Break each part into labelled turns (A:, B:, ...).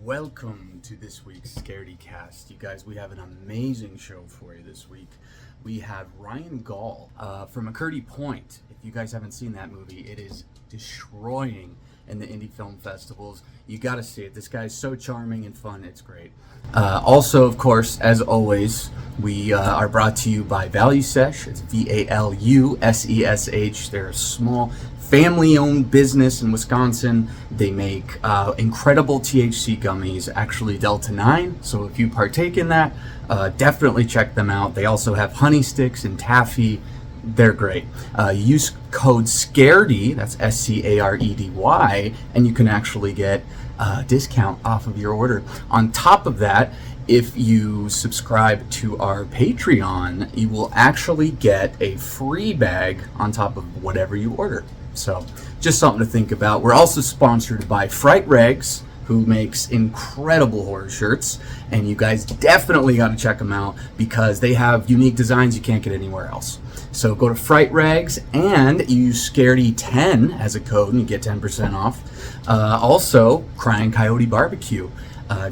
A: Welcome to this week's Scaredycast. You guys, we have an amazing show for you this week. We have Ryan Gaul from McCurdy Point. If you guys haven't seen that movie, it is destroying in the indie film festivals. You got to see it. This guy's so charming and fun. It's great. Also, of course, as always, we are brought to you by ValueSesh. It's VALUSESH. They're a small family-owned business in Wisconsin. They make incredible THC gummies, actually Delta 9. So if you partake in that, definitely check them out. They also have honey sticks and taffy. They're great. Use code SCAREDY, that's SCAREDY, and you can actually get a discount off of your order. On top of that, if you subscribe to our Patreon, you will actually get a free bag on top of whatever you order. So just something to think about. We're also sponsored by Fright Rags, who makes incredible horror shirts, and you guys definitely got to check them out because they have unique designs you can't get anywhere else. So go to Fright Rags and use Scaredy10 as a code and you get 10% off. Also, Crying Coyote Barbecue.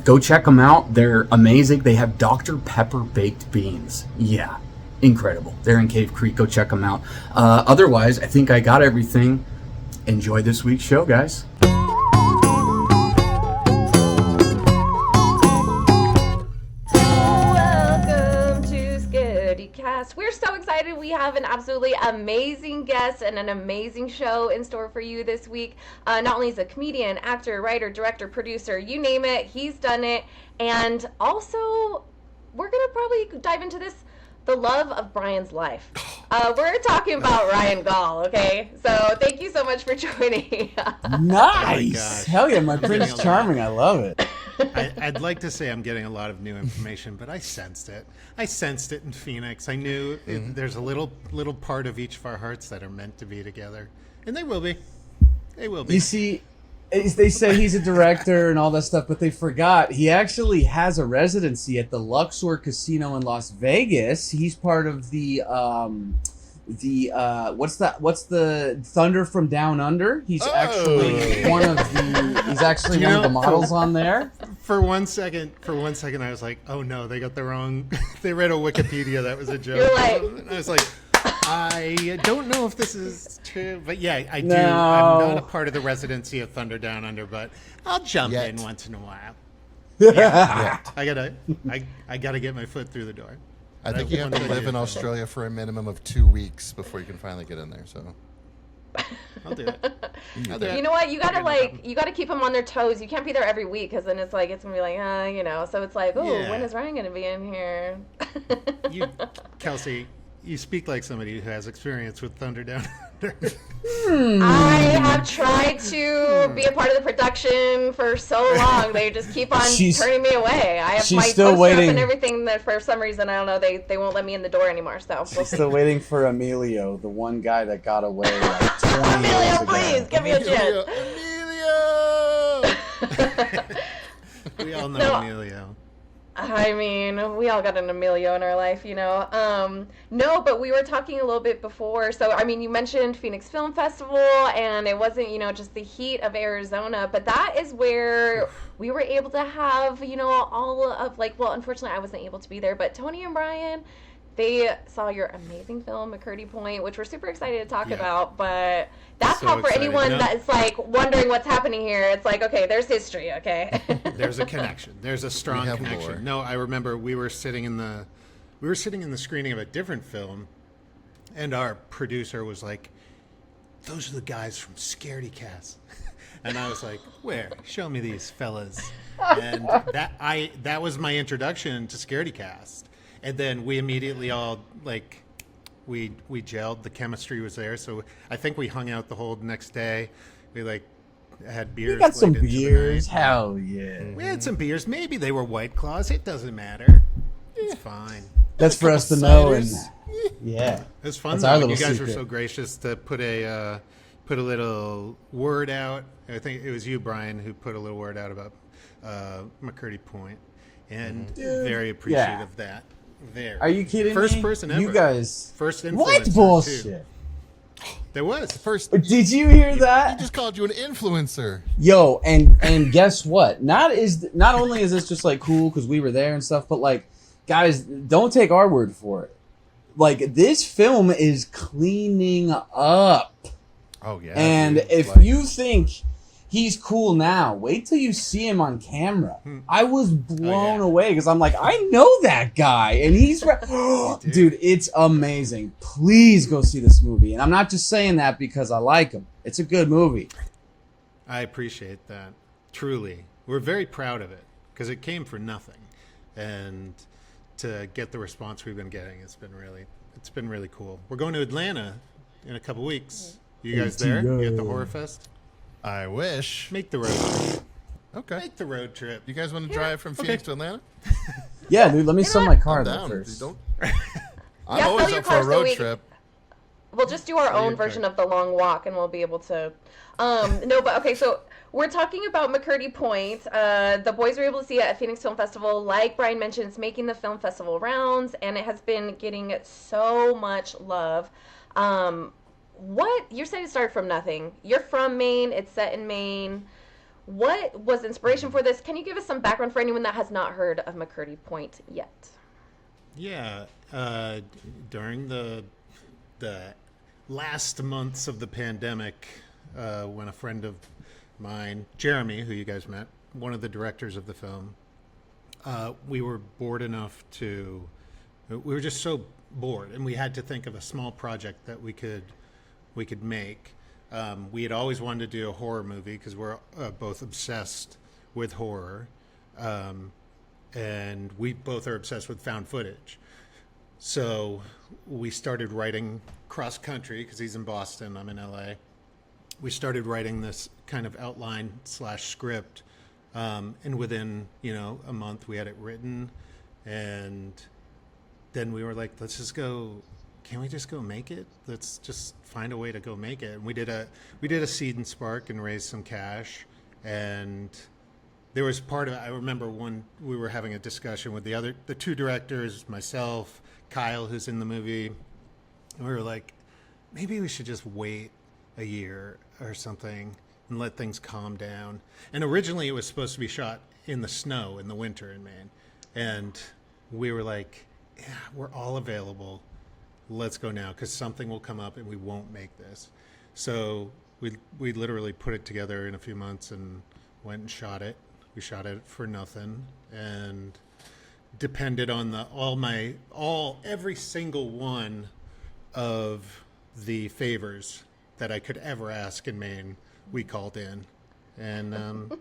A: Go check them out. They're amazing. They have Dr. Pepper baked beans. Yeah, incredible. They're in Cave Creek. Go check them out. Otherwise, I think I got everything. Enjoy this week's show, guys.
B: We're so excited. We have an absolutely amazing guest and an amazing show in store for you this week. Not only is a comedian, actor, writer, director, producer, you name it, he's done it. And also, we're going to probably dive into this, the love of Brian's life. We're talking about Ryan Gaul, okay? So thank you so much for joining.
C: Nice! Hell yeah, my Prince Charming. I love it.
D: I'd like to say I'm getting a lot of new information, but I sensed it. I sensed it in Phoenix. I knew there's a little part of each of our hearts that are meant to be together. And they will be. They will be.
C: You see, they say he's a director and all that stuff, but they forgot he actually has a residency at the Luxor Casino in Las Vegas. He's part of the what's the Thunder from Down Under? He's actually one of the models on there.
D: For one second I was like, oh no, they got the wrong they read a Wikipedia that was a joke.
B: You're like,
D: I was like, I don't know if this is true, but yeah, I do.
C: No.
D: I'm not a part of the residency of Thunder Down Under, but I'll jump in once in a while.
C: Yeah.
D: I gotta get my foot through the door.
E: I think you have to live in Australia for a minimum of 2 weeks before you can finally get in there. So
D: I'll do it.
B: you know what? You gotta keep them on their toes. You can't be there every week because then it's gonna be like, So it's like, when is Ryan gonna be in here?
D: Kelsey, you speak like somebody who has experience with Thunder Down Under.
B: I have tried to be a part of the production for so long. They just keep on turning me away. I have my poster up and everything that for some reason, I don't know, they won't let me in the door anymore. So
C: she's still waiting for Emilio, the one guy that got away like 20 years
B: Emilio,
C: ago.
B: please, give me a chance.
D: Emilio! We all know Emilio.
B: I mean, we all got an Emilio in our life, No, but we were talking a little bit before. So, I mean, you mentioned Phoenix Film Festival, and it wasn't, just the heat of Arizona. But that is where we were able to have, all of, unfortunately, I wasn't able to be there. But Tony and Brian, they saw your amazing film, McCurdy Point, which we're super excited to talk about. But that's
D: So
B: how for
D: excited.
B: anyone that's, wondering what's happening here, it's like, okay, there's history, okay?
D: There's a connection. There's a strong connection.
E: Lore.
D: No, I remember we were sitting in the screening of a different film, and our producer was like, "Those are the guys from Scaredycast," and I was like, "Where? Show me these fellas." And that was my introduction to Scaredycast, and then we immediately all we gelled. The chemistry was there, so I think we hung out the whole next day. We had beers.
C: We got some
D: late into the
C: beers.
D: night.
C: Hell yeah.
D: We had some beers. Maybe they were White Claws. It doesn't matter. It's fine.
C: That's for us to know. And yeah,
D: It was fun.
C: That's our
D: Though.
C: little
D: You guys
C: secret.
D: were so gracious to put a little word out. I think it was you, Brian, who put a little word out about McCurdy Point, and very appreciative of that. Very.
C: Are you kidding
D: First
C: me?
D: person ever.
C: You guys.
D: First influencer,
C: What
D: too.
C: bullshit?
D: There was.
E: First,
C: Did you hear
E: he
C: that?
E: just called you an influencer.
C: Yo, and guess what? Not only is this just like cool because we were there and stuff, but like, guys, don't take our word for it. Like, this film is cleaning up.
E: Oh yeah.
C: And
E: dude.
C: if
E: Like,
C: you think he's cool now, wait till you see him on camera. I was blown away because I'm like, I know that guy, and he's dude, it's amazing. Please go see this movie. And I'm not just saying that because I like him. It's a good movie.
D: I appreciate that. Truly. We're very proud of it because it came for nothing. And to get the response we've been getting, it's been really cool. We're going to Atlanta in a couple weeks. You guys there? You at the Horror Fest?
E: I wish.
D: Make the road trip.
E: Okay.
D: Make the road trip.
E: You guys want to drive from Phoenix to Atlanta?
C: Yeah, dude, let me sell my car
E: I'm
C: though
E: down.
C: first.
E: Don't.
B: Yeah,
E: I'm
B: sell
E: always
B: your
E: up for
B: car
E: a
B: so
E: road
B: we-
E: trip.
B: We'll just do our
E: What do
B: own
E: you
B: version
E: think?
B: of the long walk, and we'll be able to. No, but okay. So we're talking about McCurdy Point. The boys were able to see it at Phoenix Film Festival. Like Brian mentioned, it's making the film festival rounds, and it has been getting so much love. What you're saying it started from nothing. You're from Maine. It's set in Maine. What was the inspiration for this? Can you give us some background for anyone that has not heard of McCurdy Point yet?
D: Yeah. During the last months of the pandemic, when a friend of mine, Jeremy, who you guys met, one of the directors of the film, we were bored enough to, we were just so bored, and we had to think of a small project that we could make. We had always wanted to do a horror movie because we're both obsessed with horror, and we both are obsessed with found footage. So we started writing cross country because he's in Boston, I'm in LA. We started writing this kind of outline / script, and within a month we had it written, and then we were like, let's just go. Can we just go make it? Let's just find a way to go make it. And we did a seed and spark and raised some cash, and there was part of it. I remember we were having a discussion with the two directors, myself, Kyle, who's in the movie, and we were like, maybe we should just wait a year or something and let things calm down. And originally it was supposed to be shot in the snow in the winter in Maine, and we were like, yeah, we're all available. Let's go now because something will come up and we won't make this. So we literally put it together in a few months and went and shot it. We shot it for nothing and depended on every single one of the favors that I could ever ask in Maine. We called in, and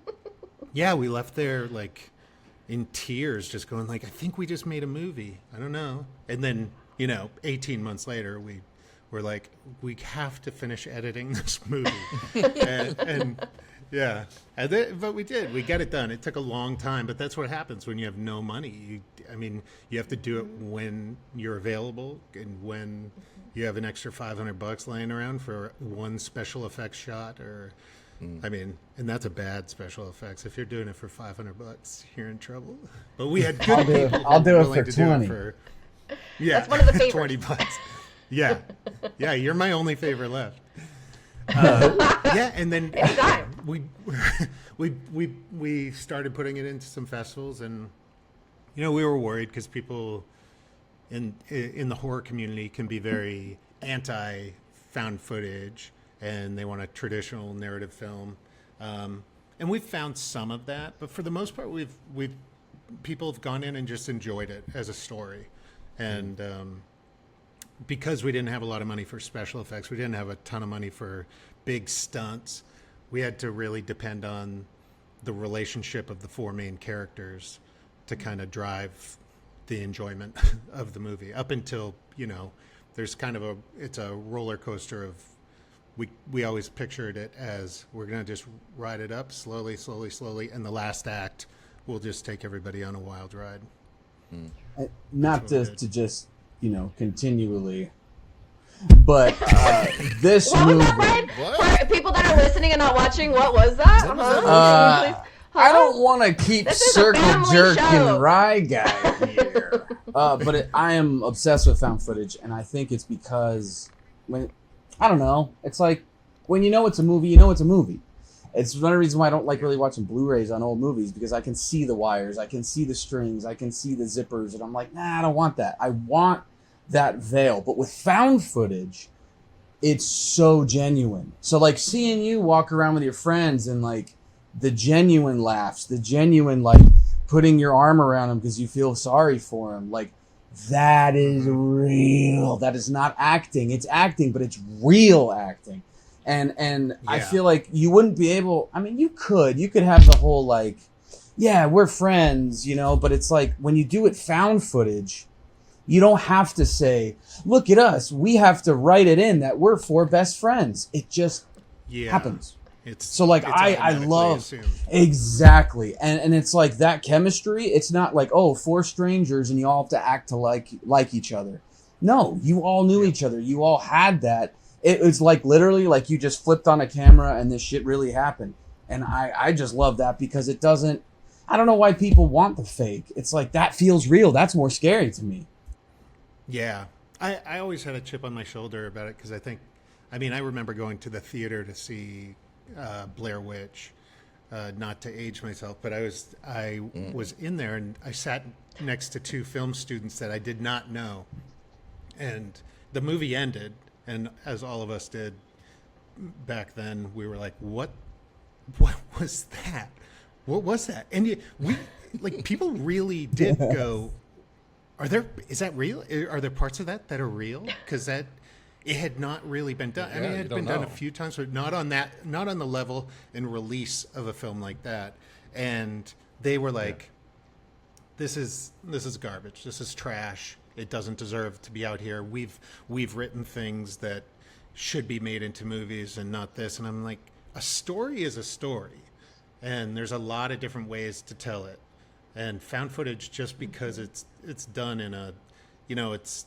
D: yeah, we left there like in tears, just going like, I think we just made a movie. I don't know. And then 18 months later, we were like, we have to finish editing this movie, and yeah, but we did. We got it done. It took a long time, but that's what happens when you have no money. You have to do it when you're available and when you have an extra $500 laying around for one special effects shot, and that's a bad special effects. If you're doing it for $500, you're in trouble. But we had good people.
C: I'll do it
D: willing
C: for
D: to do
C: 20.
D: Yeah,
B: That's one of the favorites.
D: $20. Yeah, you're my only favor left. Yeah, and then we started putting it into some festivals, and we were worried because people in the horror community can be very anti found footage, and they want a traditional narrative film, and we've found some of that, but for the most part, people have gone in and just enjoyed it as a story, and because we didn't have a lot of money for special effects, we didn't have a ton of money for big stunts. We had to really depend on the relationship of the four main characters to kind of drive the enjoyment of the movie up until, there's kind of it's a roller coaster of, we always pictured it as we're going to just ride it up slowly, slowly, slowly. And the last act will just take everybody on a wild ride.
C: Not to just, continually, but this
B: What was
C: movie.
B: that, Brian?
E: What?
B: For people that are listening and not watching, what was that?
E: What was that?
B: Can you please-
C: I don't want to keep
B: This is a
C: circle
B: family
C: jerking
B: show.
C: Rye guy here, but I am obsessed with found footage, and I think it's because I don't know. It's like when you know it's a movie, you know it's a movie. It's one of the reasons why I don't like really watching Blu-rays on old movies, because I can see the wires, I can see the strings, I can see the zippers, and I'm like, nah, I don't want that. I want that veil. But with found footage, it's so genuine. So like seeing you walk around with your friends and like the genuine laughs, the genuine like putting your arm around them because you feel sorry for them, like that is real. That is not acting. It's acting, but it's real acting. And I feel like you wouldn't be able, I mean, you could have the whole like, yeah, we're friends, you know, but it's like when you do it found footage, you don't have to say, look at us. We have to write it in that we're 4 best friends. It just happens. So like I love assumed. Exactly. And it's like that chemistry, it's not like, oh, 4 strangers and you all have to act to like each other. No, you all knew each other. You all had that. It was like literally like you just flipped on a camera and this shit really happened. And I just love that because it doesn't, I don't know why people want the fake. It's like that feels real. That's more scary to me.
D: Yeah. I always had a chip on my shoulder about it because I remember going to the theater to see Blair Witch, not to age myself, but I was in there and I sat next to 2 film students that I did not know. And the movie ended. And as all of us did back then, we were like, what was that? What was that? And people really did go, is that real? Are there parts of that are real? Because it had not really been done. I mean, it had been done a few times, but not on the level and release of a film like that. And they were like, this is garbage. This is trash. It doesn't deserve to be out here. We've written things that should be made into movies and not this. And I'm like, a story is a story. And there's a lot of different ways to tell it. And found footage, just because it's done in a, it's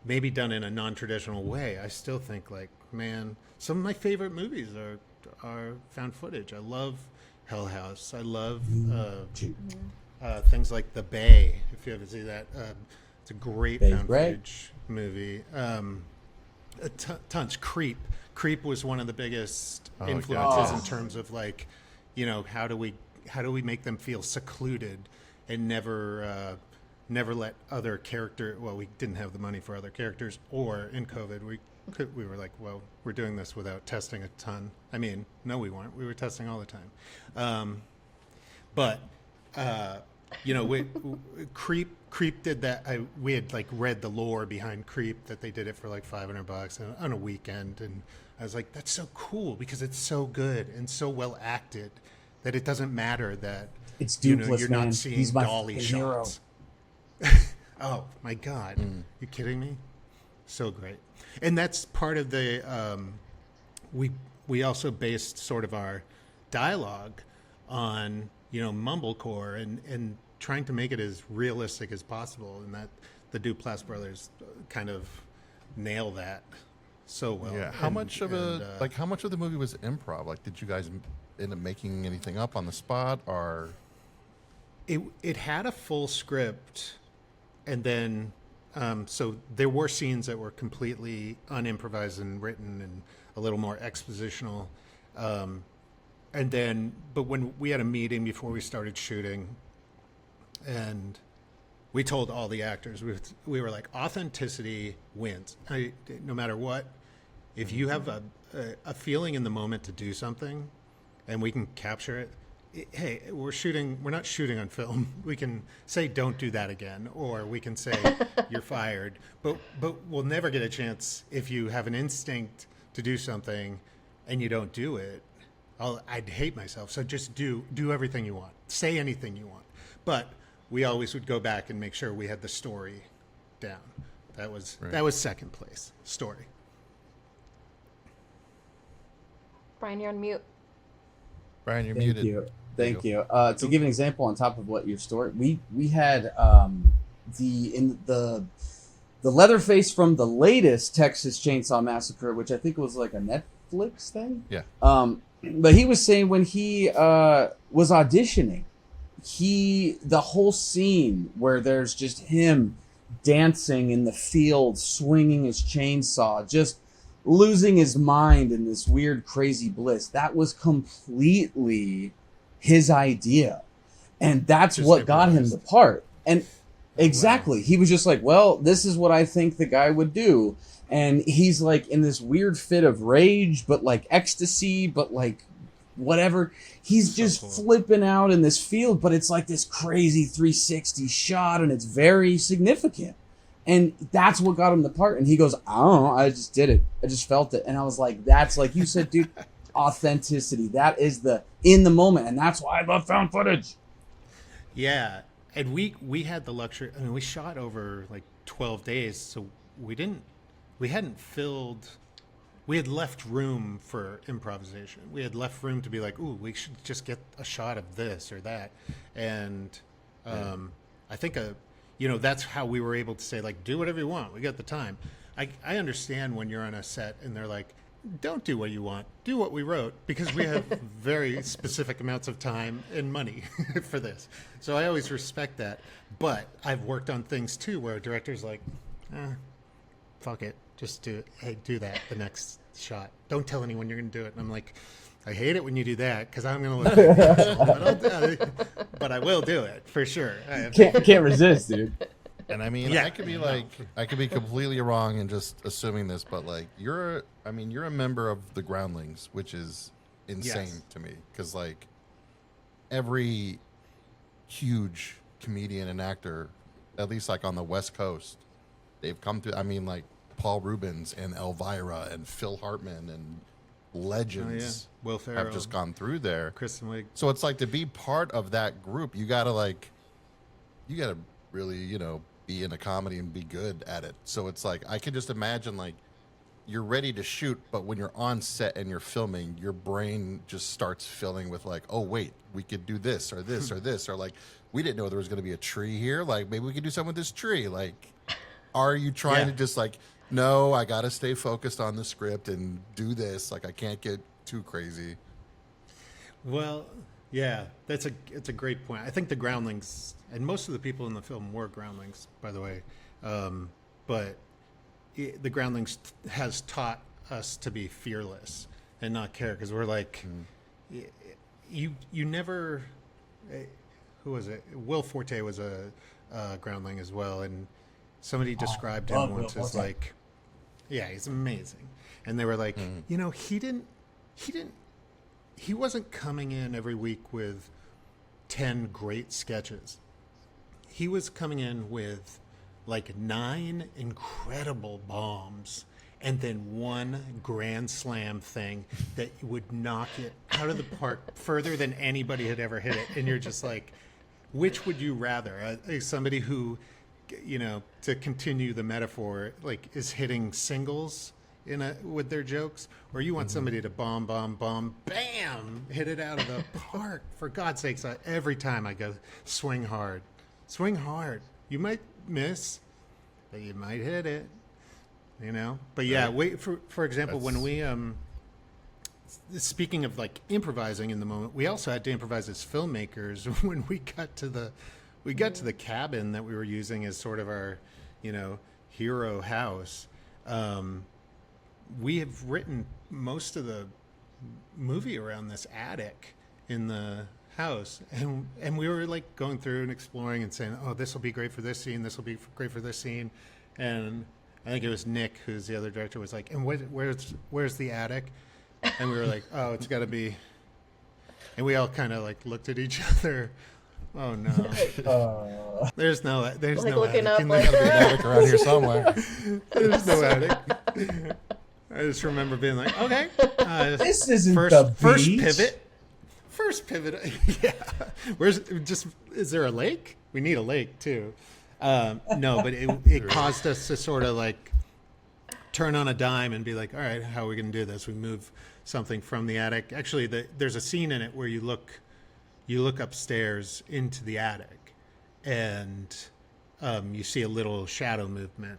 D: maybe done in a non-traditional way, I still think like, man, some of my favorite movies are found footage. I love Hell House. I love things like The Bay, if you ever see that. It's a great found footage movie. Tons. Creep was one of the biggest influences in terms of like, how do we make them feel secluded and never let other character. Well, we didn't have the money for other characters, or in COVID we were like, well, we're doing this without testing a ton. I mean, no, we weren't. We were testing all the time. Creep did that. We had like read the lore behind Creep, that they did it for like $500 on a weekend, and I was like, that's so cool because it's so good and so well acted that it doesn't matter that
C: it's dupless,
D: you're
C: man.
D: not seeing
C: He's my
D: dolly
C: hero.
D: shots. Oh my God, you kidding me? So great. And that's part of the. We also based sort of our dialogue on mumblecore and trying to make it as realistic as possible, and that the Duplass brothers kind of nail that so well.
E: Yeah. How much of the movie was improv? Like, did you guys end up making anything up on the spot, or?
D: It had a full script, and then so there were scenes that were completely unimprovised and written and a little more expositional. And then, but when we had a meeting before we started shooting, and we told all the actors, we were like, authenticity wins. No matter what, if you have a feeling in the moment to do something, and we can capture it, hey, we're not shooting on film. We can say, don't do that again, or we can say, you're fired. But we'll never get a chance if you have an instinct to do something and you don't do it. I'd hate myself. So just do everything you want. Say anything you want. But we always would go back and make sure we had the story down. That was second place. Story.
B: Brian, you're on mute.
E: Brian, you're
C: Thank
E: muted.
C: you. Thank you. To give an example on top of what your story, we had the Leatherface from the latest Texas Chainsaw Massacre, which I think was like a Netflix thing.
E: Yeah.
C: But he was saying when he was auditioning, the whole scene where there's just him dancing in the field, swinging his chainsaw, just losing his mind in this weird, crazy bliss. That was completely his idea. And that's
D: Just
C: what got him
D: improvised.
C: the part. And exactly. He was just like, well, this is what I think the guy would do. And he's like in this weird fit of rage, but like ecstasy, but like whatever. He's just
D: cool.
C: flipping out in this field, but it's like this crazy 360 shot, and it's very significant. And that's what got him the part. And he goes, I don't know, I just did it. I just felt it. And I was like, that's like you said, dude, authenticity. That is the in the moment. And that's why I love found footage.
D: Yeah, and we had the luxury. I mean, we shot over like 12 days, so we hadn't filled. We had left room for improvisation. We had left room to be like, ooh, we should just get a shot of this or that, and I think that's how we were able to say like, do whatever you want. We got the time. I understand when you're on a set and they're like, don't do what you want, do what we wrote, because we have very specific amounts of time and money for this. So I always respect that. But I've worked on things too where a director's like, fuck it, just do it. Hey, do that the next shot. Don't tell anyone you're going to do it. And I'm like, I hate it when you do that because I'm going to look like an asshole, but I will do it for sure.
C: Can't resist, dude.
E: And I mean,
D: Yeah.
E: I could be completely wrong in just assuming this, but like you're a member of the Groundlings, which is insane
D: Yes.
E: to me because like every huge comedian and actor, at least like on the West Coast, they've come through. I mean, like Paul Rubens and Elvira and Phil Hartman and legends
D: Will Ferrell,
E: have just gone through there.
D: Kristen Wiig.
E: So it's like to be part of that group, you gotta really, be in a comedy and be good at it. So it's like I can just imagine like you're ready to shoot, but when you're on set and you're filming, your brain just starts filling with like, oh wait, we could do this or this or this, or like we didn't know there was gonna be a tree here. Like maybe we could do something with this tree. Like, are you trying to just like, no, I gotta stay focused on the script and do this. Like I can't get too crazy.
D: Well, yeah, it's a great point. I think the Groundlings, and most of the people in the film were Groundlings, by the way, but the Groundlings has taught us to be fearless and not care because we're like, you never. Who was it? Will Forte was a Groundling as well, and somebody described him once as like, yeah, he's amazing, and they were like, he wasn't coming in every week with 10 great sketches. He was coming in with like 9 incredible bombs and then one grand slam thing that would knock it out of the park further than anybody had ever hit it. And you're just like, which would you rather? Somebody who, to continue the metaphor, like is hitting singles with their jokes, or you want somebody to bomb, bam, hit it out of the park. For God's sakes, every time I go, swing hard. You might miss, but you might hit it, But yeah, for example, when we, speaking of like improvising in the moment, we also had to improvise as filmmakers when we got to the cabin that we were using as sort of our, hero house. We have written most of the movie around this attic in the house, and we were like going through and exploring and saying, oh, this will be great for this scene, this will be great for this scene. And I think it was Nick, who's the other director, was like, and where's the attic? And we were like, oh, it's got to be. And we all kind of like looked at each other. Oh no! There's no
B: Like
D: attic.
B: looking up,
D: in
B: like,
D: there.
E: Attic around here somewhere.
D: There's no attic. I just remember being like, okay,
C: This isn't
D: first
C: the beach.
D: First pivot. Yeah. Is there a lake? We need a lake too. No, but it caused us to sort of like turn on a dime and be like, all right, how are we going to do this? We move something from the attic. Actually, there's a scene in it where you look upstairs into the attic and you see a little shadow movement.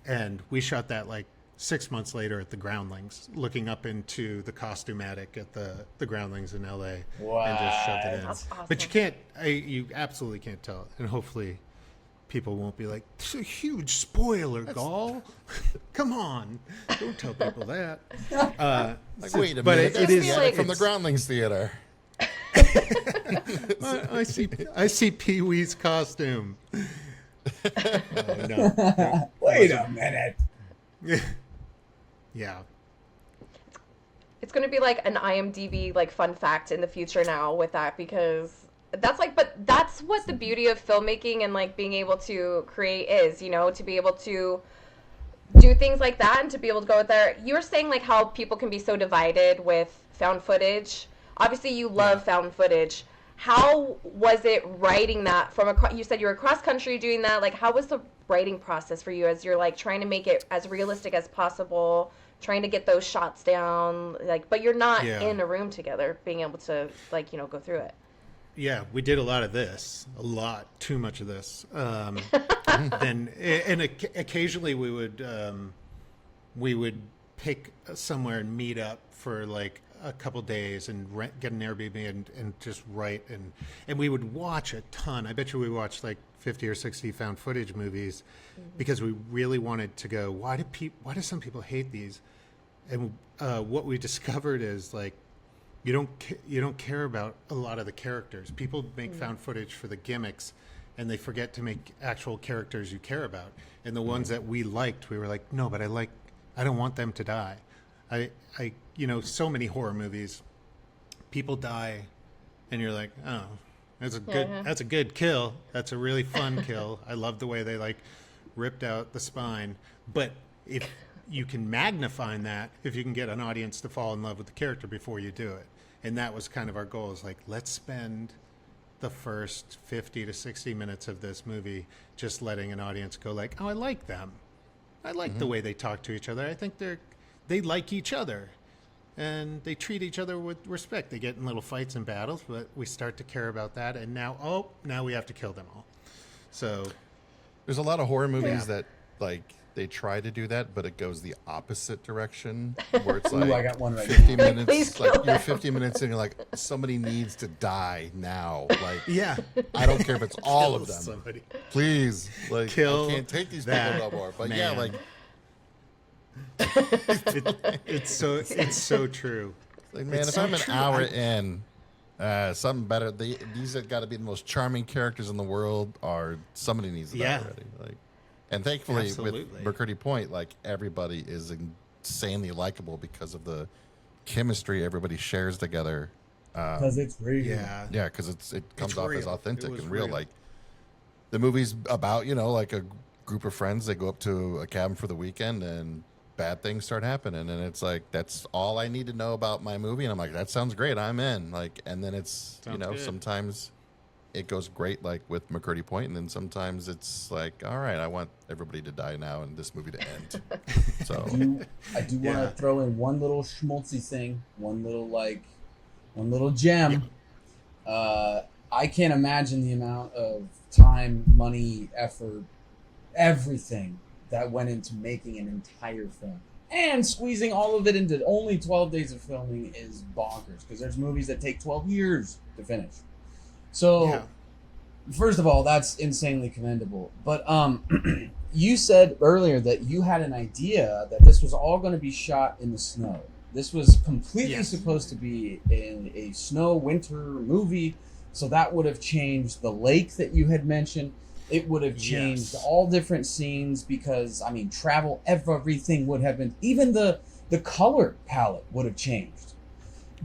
D: And we shot that like 6 months later at the Groundlings, looking up into the costume attic at the Groundlings in LA. And just shoved it in.
B: That's awesome.
D: But you absolutely can't tell. And hopefully people won't be like, "It's a huge spoiler, Gaul. Come on, don't tell people that."
E: Like, wait a
D: but
E: minute,
D: it
E: that's
D: is
E: the edit from the
D: it's-
E: Groundlings Theater.
D: I see Pee Wee's costume. Oh, no.
C: Wait a minute.
D: Yeah.
B: It's going to be like an IMDb like fun fact in the future now with that, because that's like, but that's what the beauty of filmmaking and like being able to create is, you know, to be able to do things like that and to be able to go with there. You were saying like how people can be so divided with found footage. Obviously you love found footage. How was it writing that from you said you were cross country doing that, like how was the writing process for you as you're like trying to make it as realistic as possible, trying to get those shots down, like, but you're not in a room together being able to like, you know, go through it?
D: Yeah, we did a lot of this, too much of this. And occasionally we would pick somewhere and meet up for like a couple days and get an Airbnb and just write, and we would watch a ton. I bet you we watched like 50 or 60 found footage movies because we really wanted to go, why do some people hate these? And what we discovered is like, you don't care about a lot of the characters. People make found footage for the gimmicks, and they forget to make actual characters you care about. And the ones that we liked, we were like, no, but I don't want them to die. So many horror movies, people die, and you're like, oh, that's a good kill. That's a really fun kill. I love the way they like ripped out the spine. But if you can magnify that, if you can get an audience to fall in love with the character before you do it. And that was kind of our goal, is like, let's spend the first 50 to 60 minutes of this movie just letting an audience go like, oh, I like them. I like the way they talk to each other. I think they like each other. And they treat each other with respect. They get in little fights and battles, but we start to care about that. And now we have to kill them all. So
E: there's a lot of horror movies that like they try to do that, but it goes the opposite direction. Where it's like
C: Ooh, I got one right
E: 50
C: now.
E: minutes,
B: Please
E: like
B: kill
E: you're
B: them.
E: 50 minutes in, you're like, somebody needs to die now. Like,
D: yeah,
E: I don't care if it's all of them.
D: Somebody.
E: Please, like,
D: Kill
E: I can't take these
D: that
E: people no more. But
D: man.
E: yeah, like,
D: It's so true.
E: man,
D: It's
E: if
D: so
E: I'm an
D: true.
E: hour in, something better. These have got to be the most charming characters in the world, or somebody needs to die already. Like, and thankfully
D: Absolutely.
E: with McCurdy Point, like everybody is insanely likable because of the chemistry everybody shares together.
C: Because it's real.
D: Yeah.
E: Yeah, because it comes off as
D: real.
E: authentic
D: It was
E: and real.
D: real.
E: Like the movie's about, like a group of friends. They go up to a cabin for the weekend and bad things start happening. And it's like, that's all I need to know about my movie. And I'm like, that sounds great. I'm in. Like, and then it's,
D: Sounds good.
E: sometimes it goes great, like with McCurdy Point, and then sometimes it's like, all right, I want everybody to die now and this movie to end. So
C: I do want
D: Yeah.
C: to throw in one little schmaltzy thing, one little gem. I can't imagine the amount of time, money, effort, everything that went into making an entire film. And squeezing all of it into only 12 days of filming is bonkers, because there's movies that take 12 years to finish. So,
D: Yeah.
C: first of all, that's insanely commendable. But you said earlier that you had an idea that this was all going to be shot in the snow. This was completely
D: Yes.
C: supposed to be in a snow winter movie, so that would have changed the lake that you had mentioned. It would have changed
D: Yes.
C: all different scenes because, I mean, travel, everything would have been, even the color palette would have changed.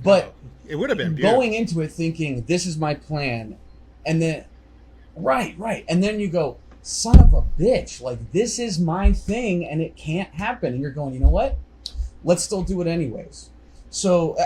C: But
D: it would have been beautiful.
C: going into it thinking, this is my plan, and then, right, and then you go, son of a bitch, like, this is my thing, and it can't happen. And you're going, you know what? Let's still do it anyways. So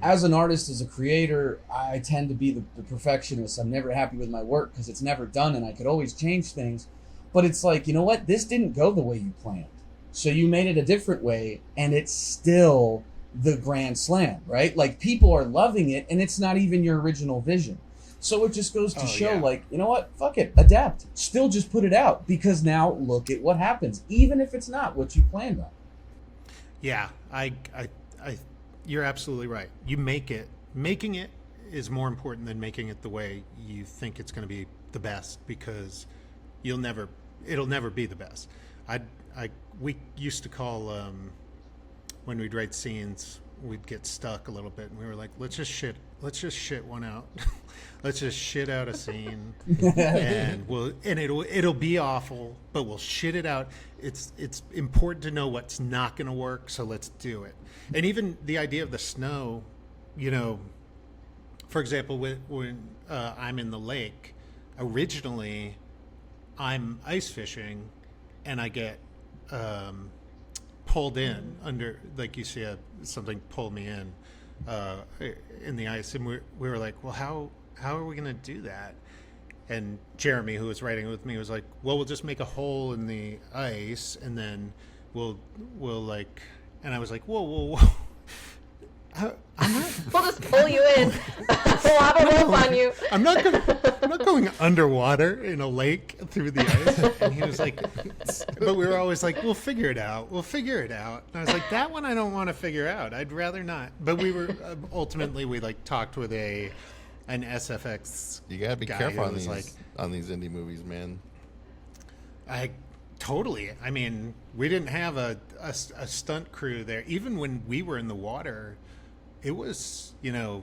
C: as an artist, as a creator, I tend to be the perfectionist. I'm never happy with my work because it's never done and I could always change things. But it's like, you know what? This didn't go the way you planned. So you made it a different way, and it's still the grand slam, right? Like, people are loving it, and it's not even your original vision. So it just goes to show,
D: yeah.
C: like, you know what? Fuck it. Adapt. Still just put it out, because now look at what happens, even if it's not what you planned on.
D: Yeah, you're absolutely right. You making it is more important than making it the way you think it's going to be the best, because it'll never be the best. We used to call when we'd write scenes, we'd get stuck a little bit, and we were like, let's just shit one out. Let's just shit out a scene, and it'll be awful, but we'll shit it out. It's important to know what's not going to work, so let's do it. And even the idea of the snow, for example, when I'm in the lake, originally I'm ice fishing, and I get pulled in under, like you see something pull me in the ice, and we were like, well, how are we going to do that? And Jeremy, who was writing with me, was like, well, we'll just make a hole in the ice, and then we'll like, and I was like, whoa.
B: We'll just pull you in. We'll have a rope on you.
D: I'm not going underwater in a lake through the ice. And he was like, but we were always like, we'll figure it out. And I was like, that one I don't want to figure out. I'd rather not. But we were ultimately we like talked with an SFX.
E: You gotta be
D: guy
E: careful
D: who
E: on
D: was
E: these on these indie movies, man.
D: Totally. I mean, we didn't have a stunt crew there. Even when we were in the water, it was, I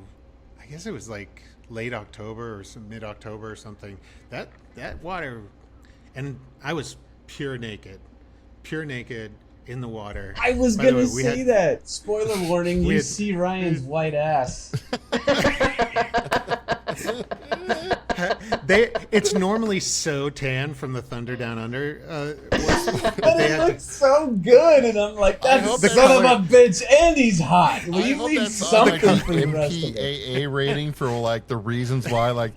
D: guess it was like late October or some mid-October or something. That water, and I was pure naked in the water.
C: I was
D: By the
C: gonna
D: way,
C: say that. Spoiler warning: you see Ryan's white ass.
D: It's normally so tan from the Thunder Down Under.
C: But it looks so good, and I'm like, that's the son of a bitch, and he's hot. Will you leave something for the rest of it?
E: MPAA rating for like the reasons why, like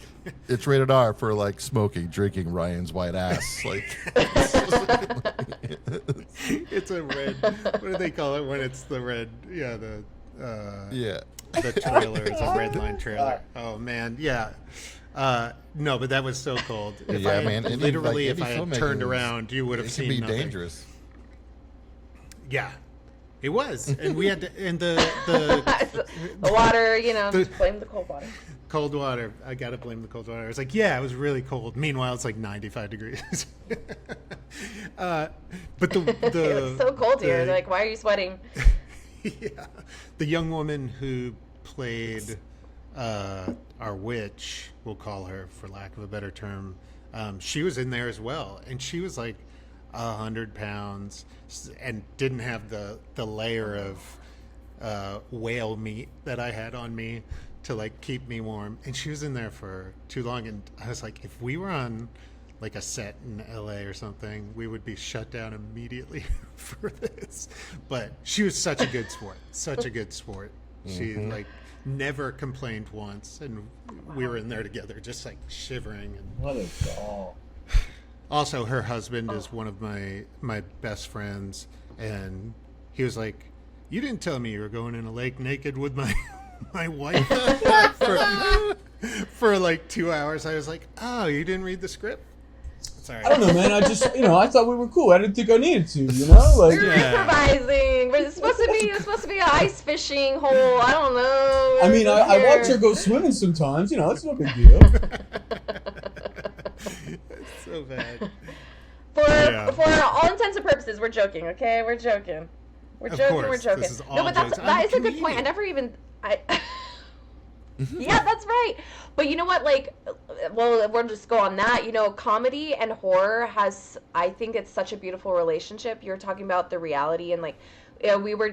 E: it's rated R for like smoking, drinking Ryan's white ass. Like
D: it's a red. What do they call it when it's the red? Yeah, the trailer is a red line trailer. Oh man, yeah. No, but that was so cold. If I had turned around, you would have seen
E: nothing. It
D: nothing.
E: can be dangerous.
D: Yeah, it was, and we had to, and the
B: water, just blame the cold water.
D: Cold water. I gotta blame the cold water. I was like, yeah, it was really cold. Meanwhile, it's like 95 degrees. But
B: it was so cold here. Like, why are you sweating?
D: Yeah, the young woman who played our witch, we'll call her for lack of a better term, she was in there as well, and she was like 100 pounds and didn't have the layer of whale meat that I had on me to like keep me warm, and she was in there for too long. And I was like, if we were on like a set in LA or something, we would be shut down immediately for this. But she was such a good sport. She like never complained once, and we were in there together just like shivering. And
C: what a doll.
D: Also, her husband is one of my best friends, and he was like, you didn't tell me you were going in a lake naked with my wife for like 2 hours. I was like, oh, you didn't read the script? Sorry.
C: I don't know, man. I just, I thought we were cool. I didn't think I needed to, Like,
B: We're improvising. It's supposed to be an ice fishing hole. I don't know.
C: I mean, I watch her go swimming sometimes. It's no big deal.
D: It's so bad.
B: For all intents and purposes, we're joking, okay? We're joking. We're joking.
D: This is all
B: No, but
D: jokes.
B: that is a good point. I never even... Yeah, that's right. But you know what? Like, well, we'll just go on that. Comedy and horror has, I think it's such a beautiful relationship. You're talking about the reality, and like, we were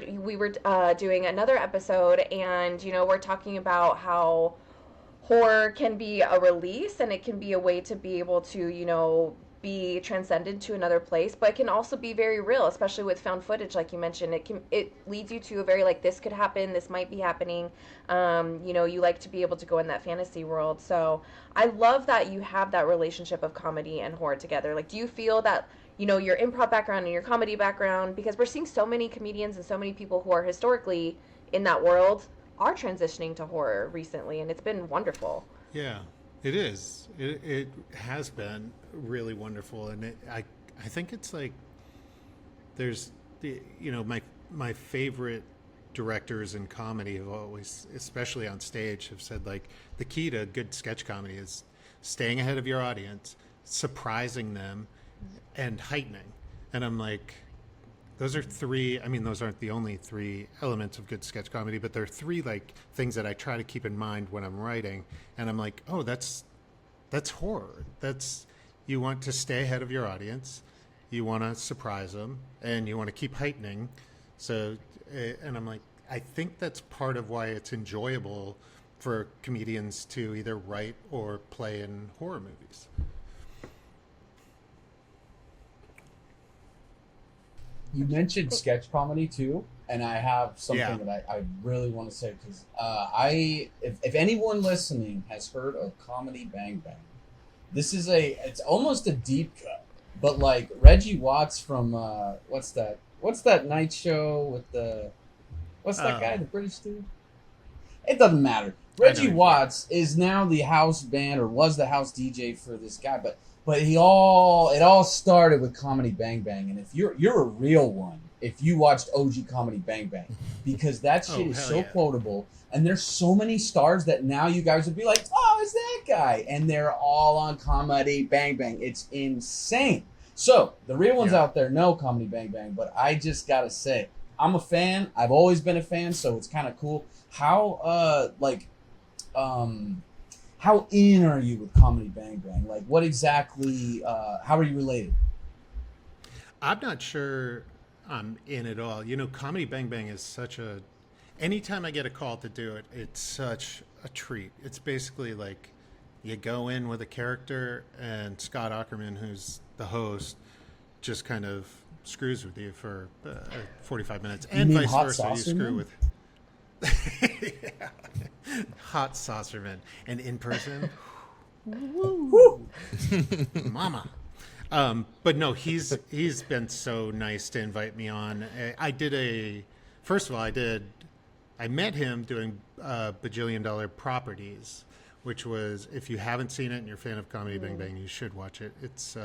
B: doing another episode, and we're talking about how horror can be a release, and it can be a way to be able to be transcended to another place, but it can also be very real, especially with found footage, like you mentioned. It leads you to a very like, this could happen, this might be happening. You like to be able to go in that fantasy world. So I love that you have that relationship of comedy and horror together. Like, do you feel that your improv background and your comedy background, because we're seeing so many comedians and so many people who are historically in that world are transitioning to horror recently, and it's been wonderful.
D: Yeah, it is. It has been really wonderful, and I think it's like there's my favorite directors in comedy have always, especially on stage, have said like the key to good sketch comedy is staying ahead of your audience, surprising them and heightening. And I'm like, those are three, I mean, those aren't the only three elements of good sketch comedy, but there are three like things that I try to keep in mind when I'm writing. And I'm like, oh, that's horror. You want to stay ahead of your audience. You want to surprise them, and you want to keep heightening. So, and I'm like, I think that's part of why it's enjoyable for comedians to either write or play in horror movies.
C: You mentioned sketch comedy too, and I have something
D: Yeah.
C: that I really want to say because if anyone listening has heard of Comedy Bang Bang, it's almost a deep cut, but like Reggie Watts from what's that night show with what's that guy, the British dude? It doesn't matter. Reggie Watts is now the house band, or was the house DJ for this guy, but it all started with Comedy Bang Bang, and if you're a real one, if you watched OG Comedy Bang Bang, because that shit is so quotable, and there's so many stars that now you guys would be like, oh, it's that guy, and they're all on Comedy Bang Bang. It's insane. So the real ones out there know Comedy Bang Bang, but I just gotta say, I'm a fan. I've always been a fan, so it's kind of cool. How how in are you with Comedy Bang Bang? Like, what exactly? How are you related?
D: I'm not sure I'm in at all. You know, Comedy Bang Bang is such a. Anytime I get a call to do it, it's such a treat. It's basically like you go in with a character, and Scott Aukerman, who's the host, just kind of screws with you for 45 minutes, and vice versa. You screw with. Yeah. Hot Saucerman, and in person, woo, mama. But no, he's been so nice to invite me on. First of all, I met him doing Bajillion Dollar Properties, which was, if you haven't seen it and you're a fan of Comedy Bang Bang, you should watch it. It's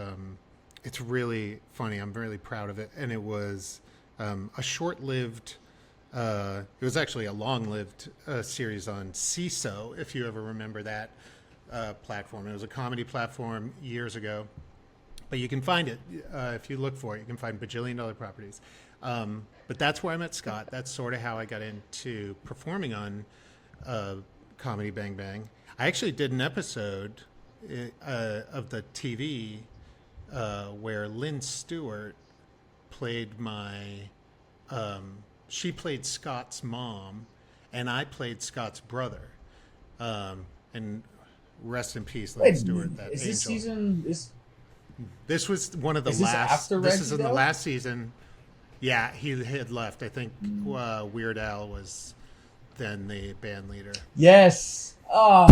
D: really funny. I'm really proud of it, and it was a short-lived. It was actually a long-lived series on CISO, if you ever remember that platform. It was a comedy platform years ago, but you can find it if you look for it. You can find Bajillion Dollar Properties. But that's where I met Scott. That's sort of how I got into performing on Comedy Bang Bang. I actually did an episode of the TV where Lynn Stewart played my... she played Scott's mom, and I played Scott's brother. And rest in peace, Lynn Stewart. That
C: is
D: angel.
C: This season?
D: This was one of the
C: Is this
D: last.
C: after
D: This
C: Reggie
D: is in the
C: Del?
D: last season. Yeah, he had left. I think Weird Al was then the band leader.
C: Yes. Oh,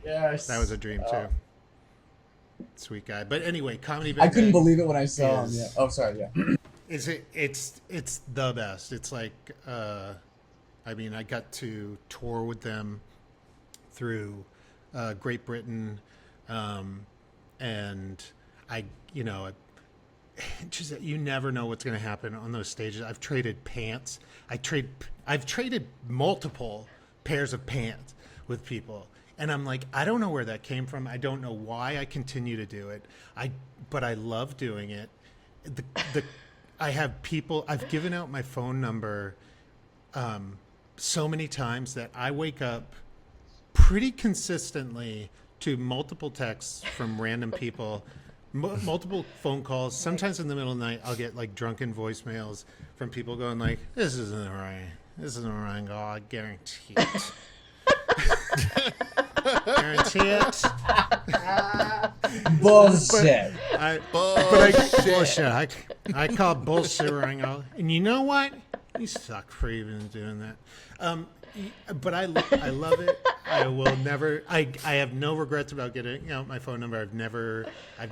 C: yes.
D: That was a dream too. Sweet guy. But anyway, Comedy Bang
C: I couldn't
D: Bang
C: believe it when I saw him.
D: is-
C: Yeah. Oh, sorry. Yeah.
D: It's the best. It's like I mean, I got to tour with them through Great Britain, and just you never know what's going to happen on those stages. I've traded pants. I've traded multiple pairs of pants with people, and I'm like, I don't know where that came from. I don't know why I continue to do it. But I love doing it. I have people. I've given out my phone number so many times that I wake up pretty consistently to multiple texts from random people, multiple phone calls. Sometimes in the middle of the night, I'll get like drunken voicemails from people going like, "This isn't right. This isn't right. Oh, I guarantee it. Guarantee it."
C: Bullshit.
D: Bullshit. I call bullshit right now. And you know what? You suck for even doing that. But I love it. I will never. I have no regrets about getting out my phone number. I've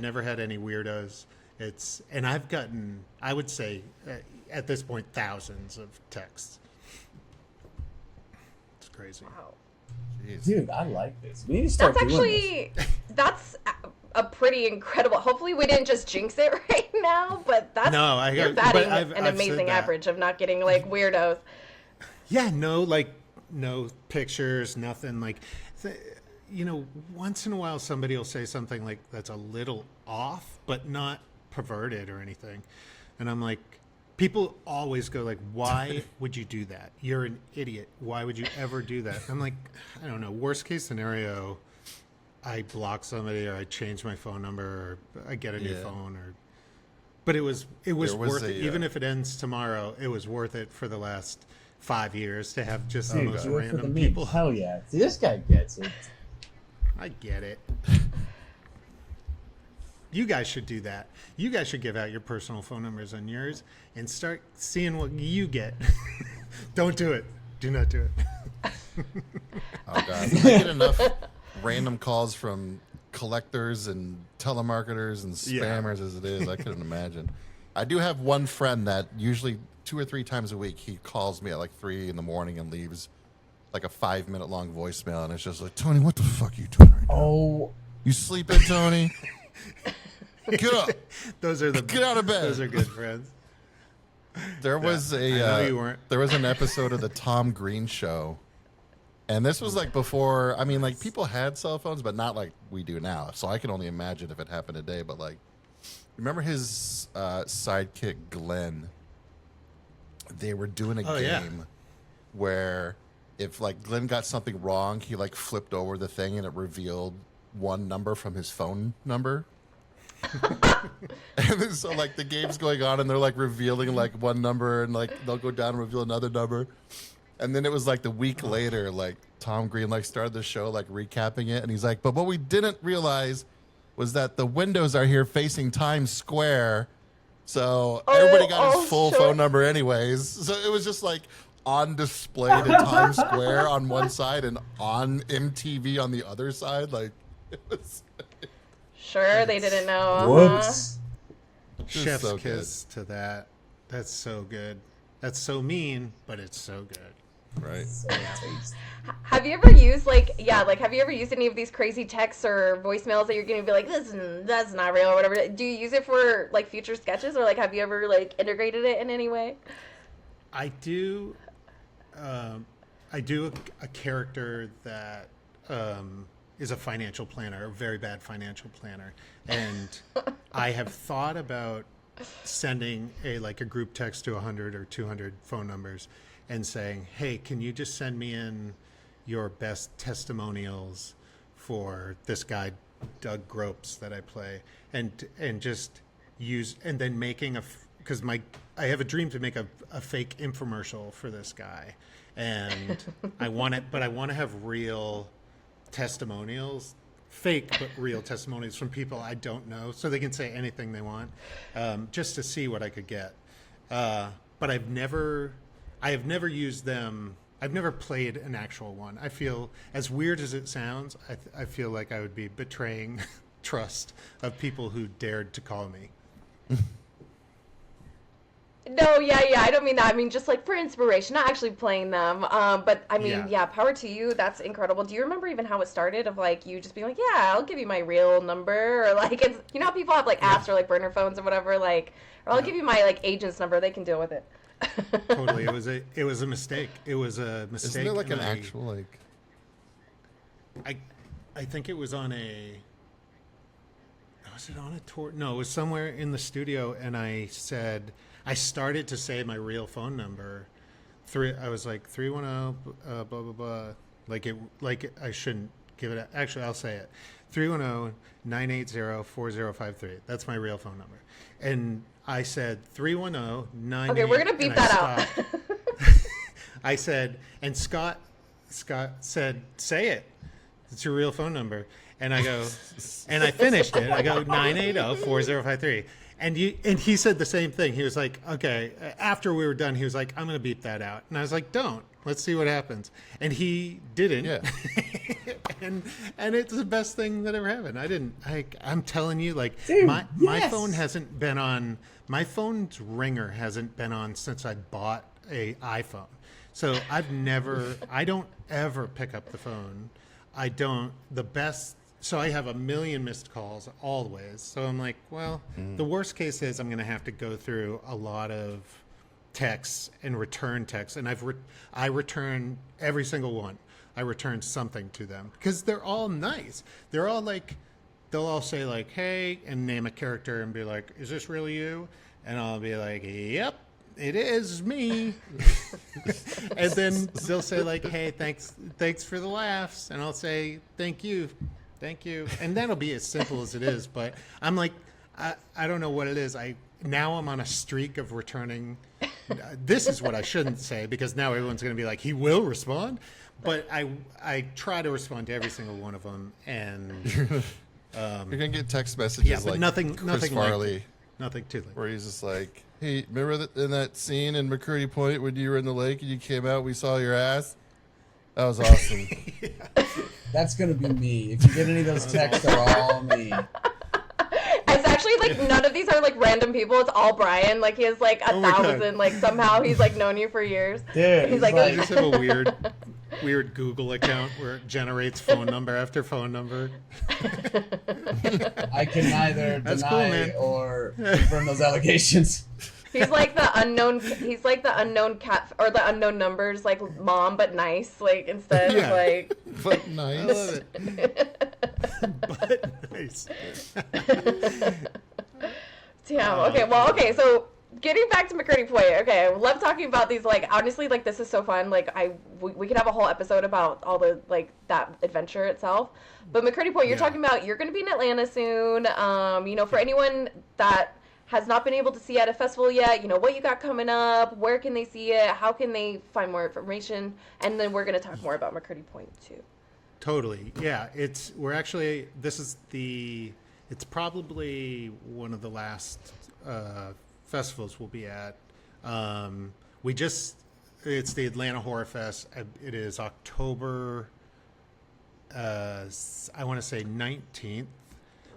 D: never had any weirdos. And I've gotten, I would say, at this point, thousands of texts. It's crazy.
B: Wow.
E: Jeez.
C: Dude, I like this. We need to start
B: That's
C: doing this.
B: that's a pretty incredible. Hopefully, we didn't just jinx it right now, but that's you're batting an amazing average of not getting like weirdos.
D: Yeah, no pictures, nothing like, once in a while somebody will say something like that's a little off, but not perverted or anything. And I'm like, people always go like, why would you do that? You're an idiot. Why would you ever do that? I'm like, I don't know. Worst case scenario, I block somebody or I change my phone number or I get a new phone but it was worth it. Even if it ends tomorrow, it was worth it for the last 5 years to have just the most random people.
C: Hell yeah. See, this guy gets it.
D: I get it. You guys should do that. You guys should give out your personal phone numbers on yours and start seeing what you get. Don't do it. Do not do it.
E: Oh, God. I get enough random calls from collectors and telemarketers and spammers as it is. I couldn't imagine. I do have one friend that usually 2 or 3 times a week, he calls me at like 3 in the morning and leaves like a 5-minute long voicemail. And it's just like, Tony, what the fuck are you doing right now?
C: Oh.
E: You sleeping, Tony? Get up. Get out of bed.
D: Those are good friends.
E: There was there was an episode of the Tom Green Show, and this was like before. I mean, like people had cell phones, but not like we do now. So I can only imagine if it happened today. But like, remember his sidekick Glenn? They were doing a game where if like Glenn got something wrong, he like flipped over the thing and it revealed one number from his phone number. And then, so like the game's going on and they're like revealing like one number and like they'll go down and reveal another number. And then it was like the week later, like Tom Green like started the show like recapping it, and he's like, but what we didn't realize was that the windows are here facing Times Square, so everybody got his full phone number anyways. So it was just like on display to Times Square on one side and on MTV on the other side. Like it was.
B: Sure, they didn't know.
C: Whoops.
D: Chef's
E: so
D: kiss to that. That's so good. That's so mean, but it's so good.
E: Right.
B: Have you ever used have you ever used any of these crazy texts or voicemails that you're gonna be like, that's not real or whatever? Do you use it for like future sketches, or like have you ever like integrated it in any way?
D: I do. I do a character that is a financial planner, a very bad financial planner, and I have thought about sending a group text to 100 or 200 phone numbers and saying, hey, can you just send me in your best testimonials for this guy Doug Gropes that I play, and just use, and then making because I have a dream to make a fake infomercial for this guy, and I want to have real testimonials, fake but real testimonials from people I don't know, so they can say anything they want, just to see what I could get. But I have never used them. I've never played an actual one. I feel, as weird as it sounds, I feel like I would be betraying trust of people who dared to call me.
B: No, yeah, I don't mean that. I mean, just like for inspiration, not actually playing them. But I mean, yeah, power to you. That's incredible. Do you remember even how it started of like you just being like, yeah, I'll give you my real number, or like, it's, you know how people have like apps or like burner phones or whatever, like, or I'll give you my like agent's number. They can deal with it.
D: Totally. It was a mistake. It was a mistake.
E: Isn't there like an actual like?
D: I think it was on a. Was it on a tour? No, it was somewhere in the studio, and I started to say my real phone number. I was like 310 blah blah blah. Like I shouldn't give it. Actually, I'll say it. 310-980-4053. That's my real phone number. And I said 310-980.
B: Okay, we're gonna beep that out.
D: I said, and Scott said, say it. It's your real phone number. And I go, and I finished it. I go 980-4053. And he said the same thing. He was like, okay. After we were done, he was like, I'm going to beep that out. And I was like, don't. Let's see what happens. And he didn't. Yeah. and it's the best thing that ever happened. I'm telling you, like, dude, my phone hasn't been on. My phone's ringer hasn't been on since I bought a iPhone. So I don't ever pick up the phone. So I have a million missed calls always. So I'm like, well, the worst case is I'm going to have to go through a lot of texts and return texts. And I return every single one. I return something to them because they're all nice. They're all like, they'll all say like, "Hey," and name a character and be like, "Is this really you?" And I'll be like, "Yep, it is me." And then they'll say like, "Hey, thanks for the laughs," and I'll say, "Thank you." And that'll be as simple as it is. But I'm like, I don't know what it is. Now I'm on a streak of returning. This is what I shouldn't say because now everyone's going to be like, he will respond. But I try to respond to every single one of them, and
E: You're gonna get text messages
D: but
E: like
D: nothing
E: Farley,
D: like, nothing too late.
E: where he's just like, "Hey, remember in that scene in McCurdy Point when you were in the lake and you came out, we saw your ass? That was awesome."
C: That's gonna be me. If you get any of those texts, they're all me.
B: It's actually like none of these are like random people. It's all Brian. Like he has like
D: Oh my God.
B: 1,000. Like somehow he's like known you for years.
C: Dude,
B: He's
C: it's
B: like,
D: I just have a weird Google account where it generates phone number after phone number.
C: I can neither
D: That's
C: deny
D: cool, man.
C: or confirm those allegations.
B: He's like the unknown. He's like the unknown cat or the unknown numbers, like mom, but nice. Like instead
D: Yeah.
B: of like.
E: But
D: I
E: nice.
D: love it. But nice.
B: Damn. Okay. Well. Okay. So getting back to McCurdy Point. Okay. I love talking about these. Like honestly, like this is so fun. Like we could have a whole episode about all the like that adventure itself. But McCurdy Point, you're
D: Yeah.
B: talking about. You're going to be in Atlanta soon. You know, for anyone that has not been able to see at a festival yet, you know, what you got coming up, where can they see it, how can they find more information, and then we're going to talk more about McCurdy Point too.
D: Totally. Yeah. It's probably one of the last festivals we'll be at. It's the Atlanta Horror Fest. It is October, I want to say 19th,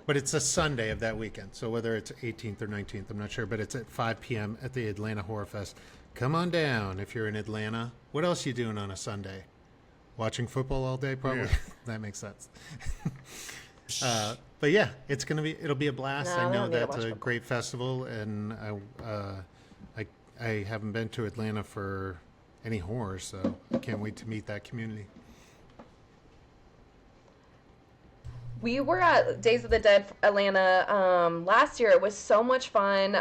D: but it's a Sunday of that weekend. So whether it's 18th or 19th, I'm not sure, but it's at 5 p.m. at the Atlanta Horror Fest. Come on down if you're in Atlanta. What else are you doing on a Sunday? Watching football all day, probably. Yeah. That makes sense. But yeah, it'll be a blast.
B: No,
D: I
B: I
D: know
B: don't need to
D: that's
B: watch
D: a
B: football.
D: great festival, and I haven't been to Atlanta for any horror, so I can't wait to meet that community.
B: We were at Days of the Dead Atlanta last year. It was so much fun.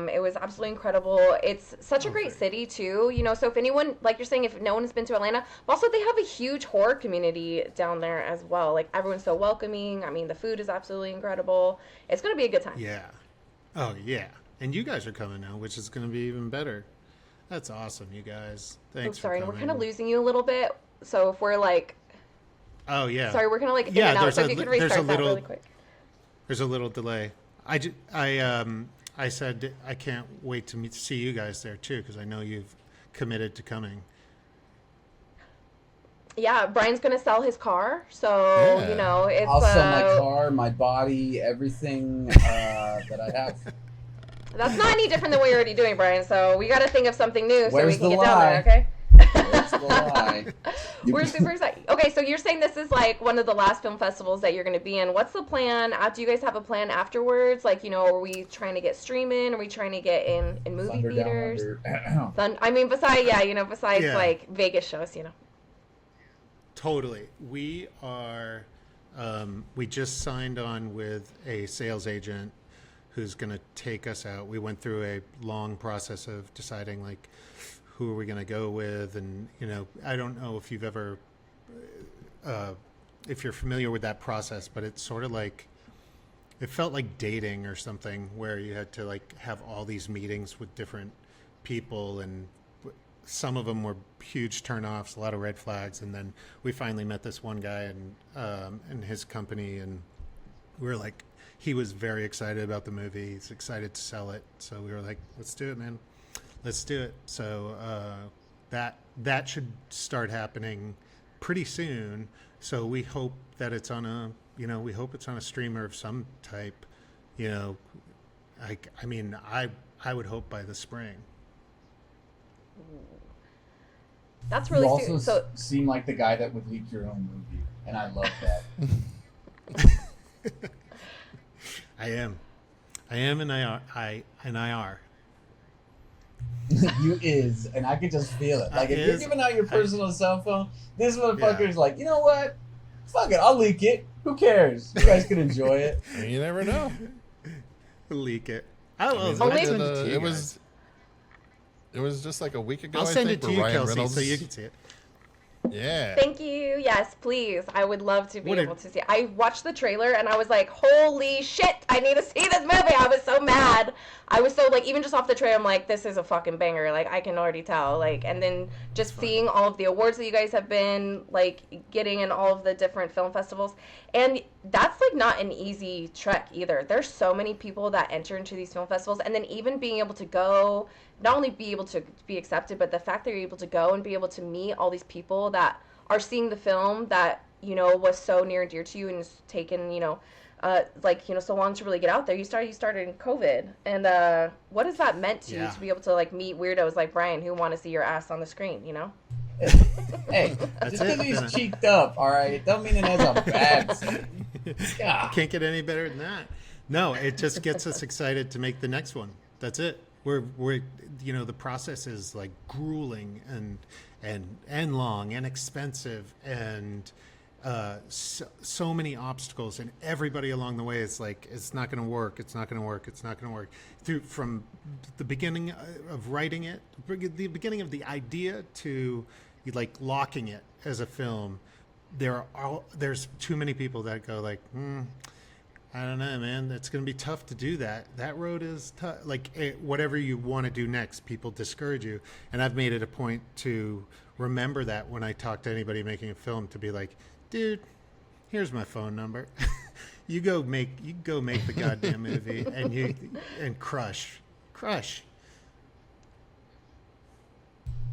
B: It was absolutely incredible. It's such a great city too, you know. So if anyone, like you're saying, if no one has been to Atlanta, but also they have a huge horror community down there as well. Like everyone's so welcoming. I mean, the food is absolutely incredible. It's gonna be a good time.
D: Yeah. Oh yeah. And you guys are coming now, which is going to be even better. That's awesome, you guys. Thanks.
B: I'm sorry,
D: for
B: we're
D: coming.
B: kind of losing you a little bit. So if we're like,
D: Oh yeah.
B: sorry, we're kind of like in and out. So if you could restart that really quick.
D: There's a little delay. I said I can't wait to see you guys there too, because I know you've committed to coming.
B: Yeah, Brian's gonna sell his car, so
E: Yeah.
B: you know it's.
C: I'll sell my car, my body, everything that I have.
B: That's not any different than what you're already doing, Brian. So we got to think of something new so
C: Where's
B: we can
C: the
B: get down there.
C: lie?
B: Okay.
C: Where's the lie?
B: We're super excited. Okay, so you're saying this is like one of the last film festivals that you're going to be in. What's the plan? Do you guys have a plan afterwards? Like, you know, are we trying to get streaming? Are we trying to get in movie
C: Thunder down
B: theaters?
C: under.
B: I mean, besides
D: Yeah.
B: like Vegas shows, you know.
D: Totally. We are. We just signed on with a sales agent who's going to take us out. We went through a long process of deciding like who are we going to go with, and you know, I don't know if you've ever, if you're familiar with that process, but it's sort of like it felt like dating or something, where you had to like have all these meetings with different people, and some of them were huge turnoffs, a lot of red flags, and then we finally met this one guy and his company, and we were like, he was very excited about the movie. He's excited to sell it, so we were like, let's do it, man. Let's do it. So that should start happening pretty soon. So we hope that it's on a streamer of some type. You know, I would hope by the spring.
B: That's
C: You
B: really
C: also
B: soon. So
C: seem like the guy that would leak your own movie, and I love that.
D: I am, and I are.
C: You is, and I can just feel it. Like, if you're
D: Is.
C: giving out your personal cell phone, this motherfucker's like, you know what? Fuck it, I'll leak it. Who cares? You guys can enjoy it.
E: You never know.
D: Leak it. I'll
E: I mean,
D: I'll
B: Only-
D: send it to you
E: it
D: guys.
E: was just like a week ago.
D: I'll
E: I
D: send
E: think,
D: it to
E: where
D: you,
E: Ryan
D: Kelsey,
E: Reynolds,
D: so you can see it.
E: Yeah.
B: Thank you. Yes, please. I would love to be
D: What
B: able to see it. I watched the trailer and I was like, holy shit, I need to see this movie. I was so mad. I was so, like, even just off the trailer, I'm like, this is a fucking banger. Like, I can already tell. Like, and then just seeing all of the awards that you guys have been, like, getting in all of the different film festivals. And that's, like, not an easy trek either. There's so many people that enter into these film festivals. And then even being able to go, not only be able to be accepted, but the fact that you're able to go and be able to meet all these people that are seeing the film that, you know, was so near and dear to you and has taken, you know, like, you know, so long to really get out there. You started in COVID. And what has that meant to you to be able to, like, meet weirdos like Brian who want to see your ass on the screen, you know?
C: Hey,
D: That's
C: just
D: it.
C: because he's cheeked up, all right, don't mean it has a bad thing. God.
D: Can't get any better than that. No, it just gets us excited to make the next one. That's it. We're you know, the process is like grueling and long and expensive and so many obstacles, and everybody along the way is like, it's not going to work, it's not going to work, it's not going to work. From the beginning of writing it, the beginning of the idea to like locking it as a film, there's too many people that go like, I don't know, man. It's going to be tough to do that. That road is tough. Like, whatever you want to do next, people discourage you. And I've made it a point to remember that when I talk to anybody making a film, to be like, dude, here's my phone number. you go make the goddamn movie and crush.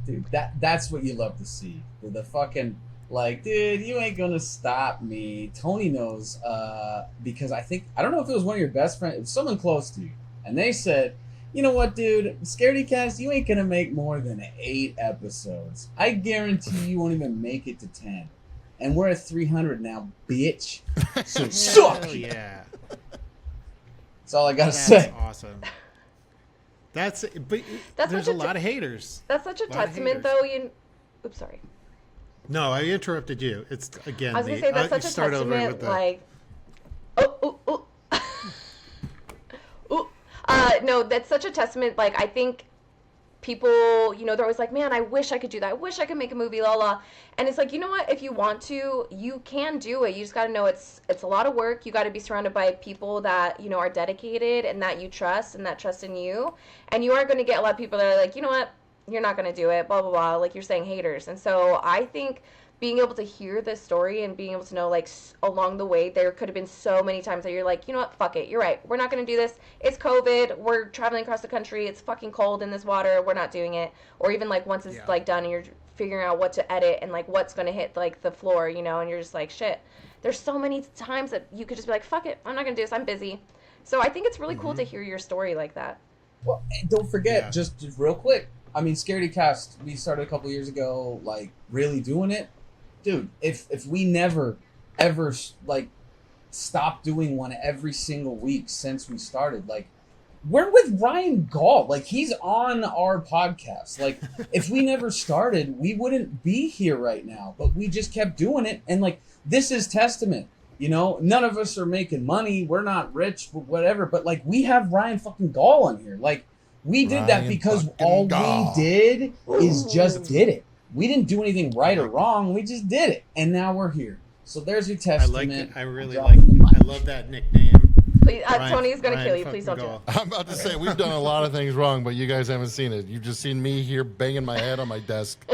C: Dude, that's what you love to see. The fucking, like, dude, you ain't gonna stop me. Tony knows, because I don't know if it was one of your best friends, it was someone close to you, and they said, you know what, dude, Scaredycast, you ain't gonna make more than 8 episodes. I guarantee you won't even make it to 10. And we're at 300 now, bitch. So suck.
D: Hell yeah.
C: That's all I gotta
D: That's
C: say.
D: awesome. But
B: That's
D: there's
B: such
D: a
B: a
D: lot of haters.
B: That's such a
D: Lot of
B: testament,
D: haters.
B: though. Oops, sorry.
D: No, I interrupted you. It's again.
B: I was gonna say that's such a
D: start over
B: testament,
D: with the.
B: like, ooh. No, that's such a testament. Like, I think people, you know, they're always like, man, I wish I could do that. I wish I could make a movie, la la. And it's like, you know what? If you want to, you can do it. You just got to know it's a lot of work. You got to be surrounded by people that, you know, are dedicated and that you trust and that trust in you. And you are going to get a lot of people that are like, you know what? You're not going to do it, blah, blah, blah. Like you're saying, haters. And so I think being able to hear this story and being able to know, like, along the way, there could have been so many times that you're like, you know what, fuck it, you're right, we're not going to do this, it's COVID, we're traveling across the country, it's fucking cold in this water, we're not doing it. Or even, like, once it's, like, done and you're figuring out what to edit and, like, what's going to hit, like, the floor, you know, and you're just like, shit. There's so many times that you could just be like, fuck it, I'm not going to do this, I'm busy. So I think it's really cool to hear your story like that.
C: Well, and don't forget, just real quick, I mean, Scaredycast, we started a couple years ago, like, really doing it. Dude, if we never, ever, like, stopped doing one every single week since we started, like, we're with Ryan Gaul. Like, he's on our podcast. Like, if we never started, we wouldn't be here right now. But we just kept doing it. And, like, this is testament. You know, none of us are making money. We're not rich, whatever. But, like, we have Ryan fucking Gaul on here. Like, we did that because all we did is just did it. We didn't do anything right or wrong. We just did it, and now we're here. So there's your testament.
D: I like it. I really like it. I love that nickname.
B: Please, Tony's gonna kill you. Please don't do it.
E: I'm about to say, we've done a lot of things wrong, but you guys haven't seen it. You've just seen me here banging my head on my desk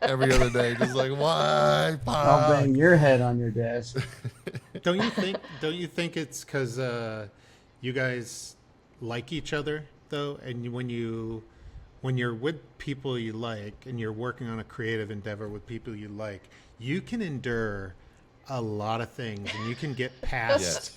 E: every other day, just like, why?
C: I'll bang your head on your desk.
D: Don't you think it's because you guys like each other though, and when you're with people you like and you're working on a creative endeavor with people you like, you can endure a lot of things, and you can get past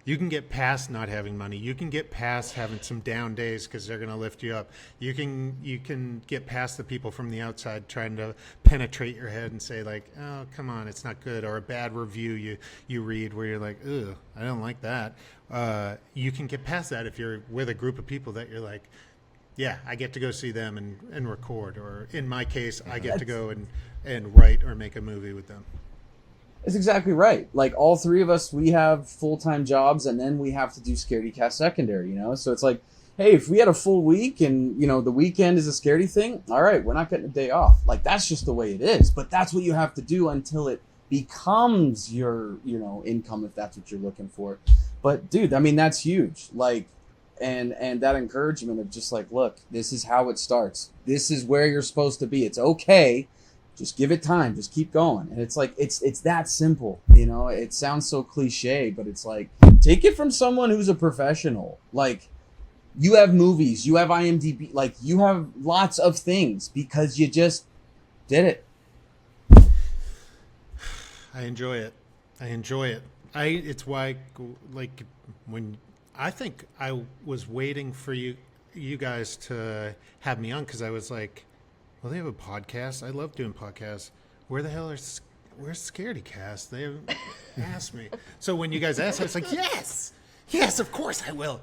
D: you can get past not having money. You can get past having some down days because they're going to lift you up. You can get past the people from the outside trying to penetrate your head and say like, oh, come on, it's not good, or a bad review you read where you're like, ugh, I don't like that. You can get past that if you're with a group of people that you're like, yeah, I get to go see them and record, or in my case, I get to go and write or make a movie with them.
C: That's exactly right. Like all three of us, we have full-time jobs, and then we have to do Scaredycast secondary, you know? So it's like, hey, if we had a full week and, you know, the weekend is a Scaredy thing, all right, we're not getting a day off. Like, that's just the way it is. But that's what you have to do until it becomes your, you know, income, if that's what you're looking for. But, dude, I mean, that's huge. Like, and that encouragement of just like, look, this is how it starts. This is where you're supposed to be. It's okay. Just give it time. Just keep going. And it's like, it's that simple, you know? It sounds so cliche, but it's like, take it from someone who's a professional. Like, you have movies, you have IMDb, like, you have lots of things because you just did it.
D: I enjoy it. It's why, like, when I think I was waiting for you guys to have me on, because I was like, well, they have a podcast. I love doing podcasts. Where's Scaredycast? They haven't asked me. So when you guys asked, I was like, yes, of course I will.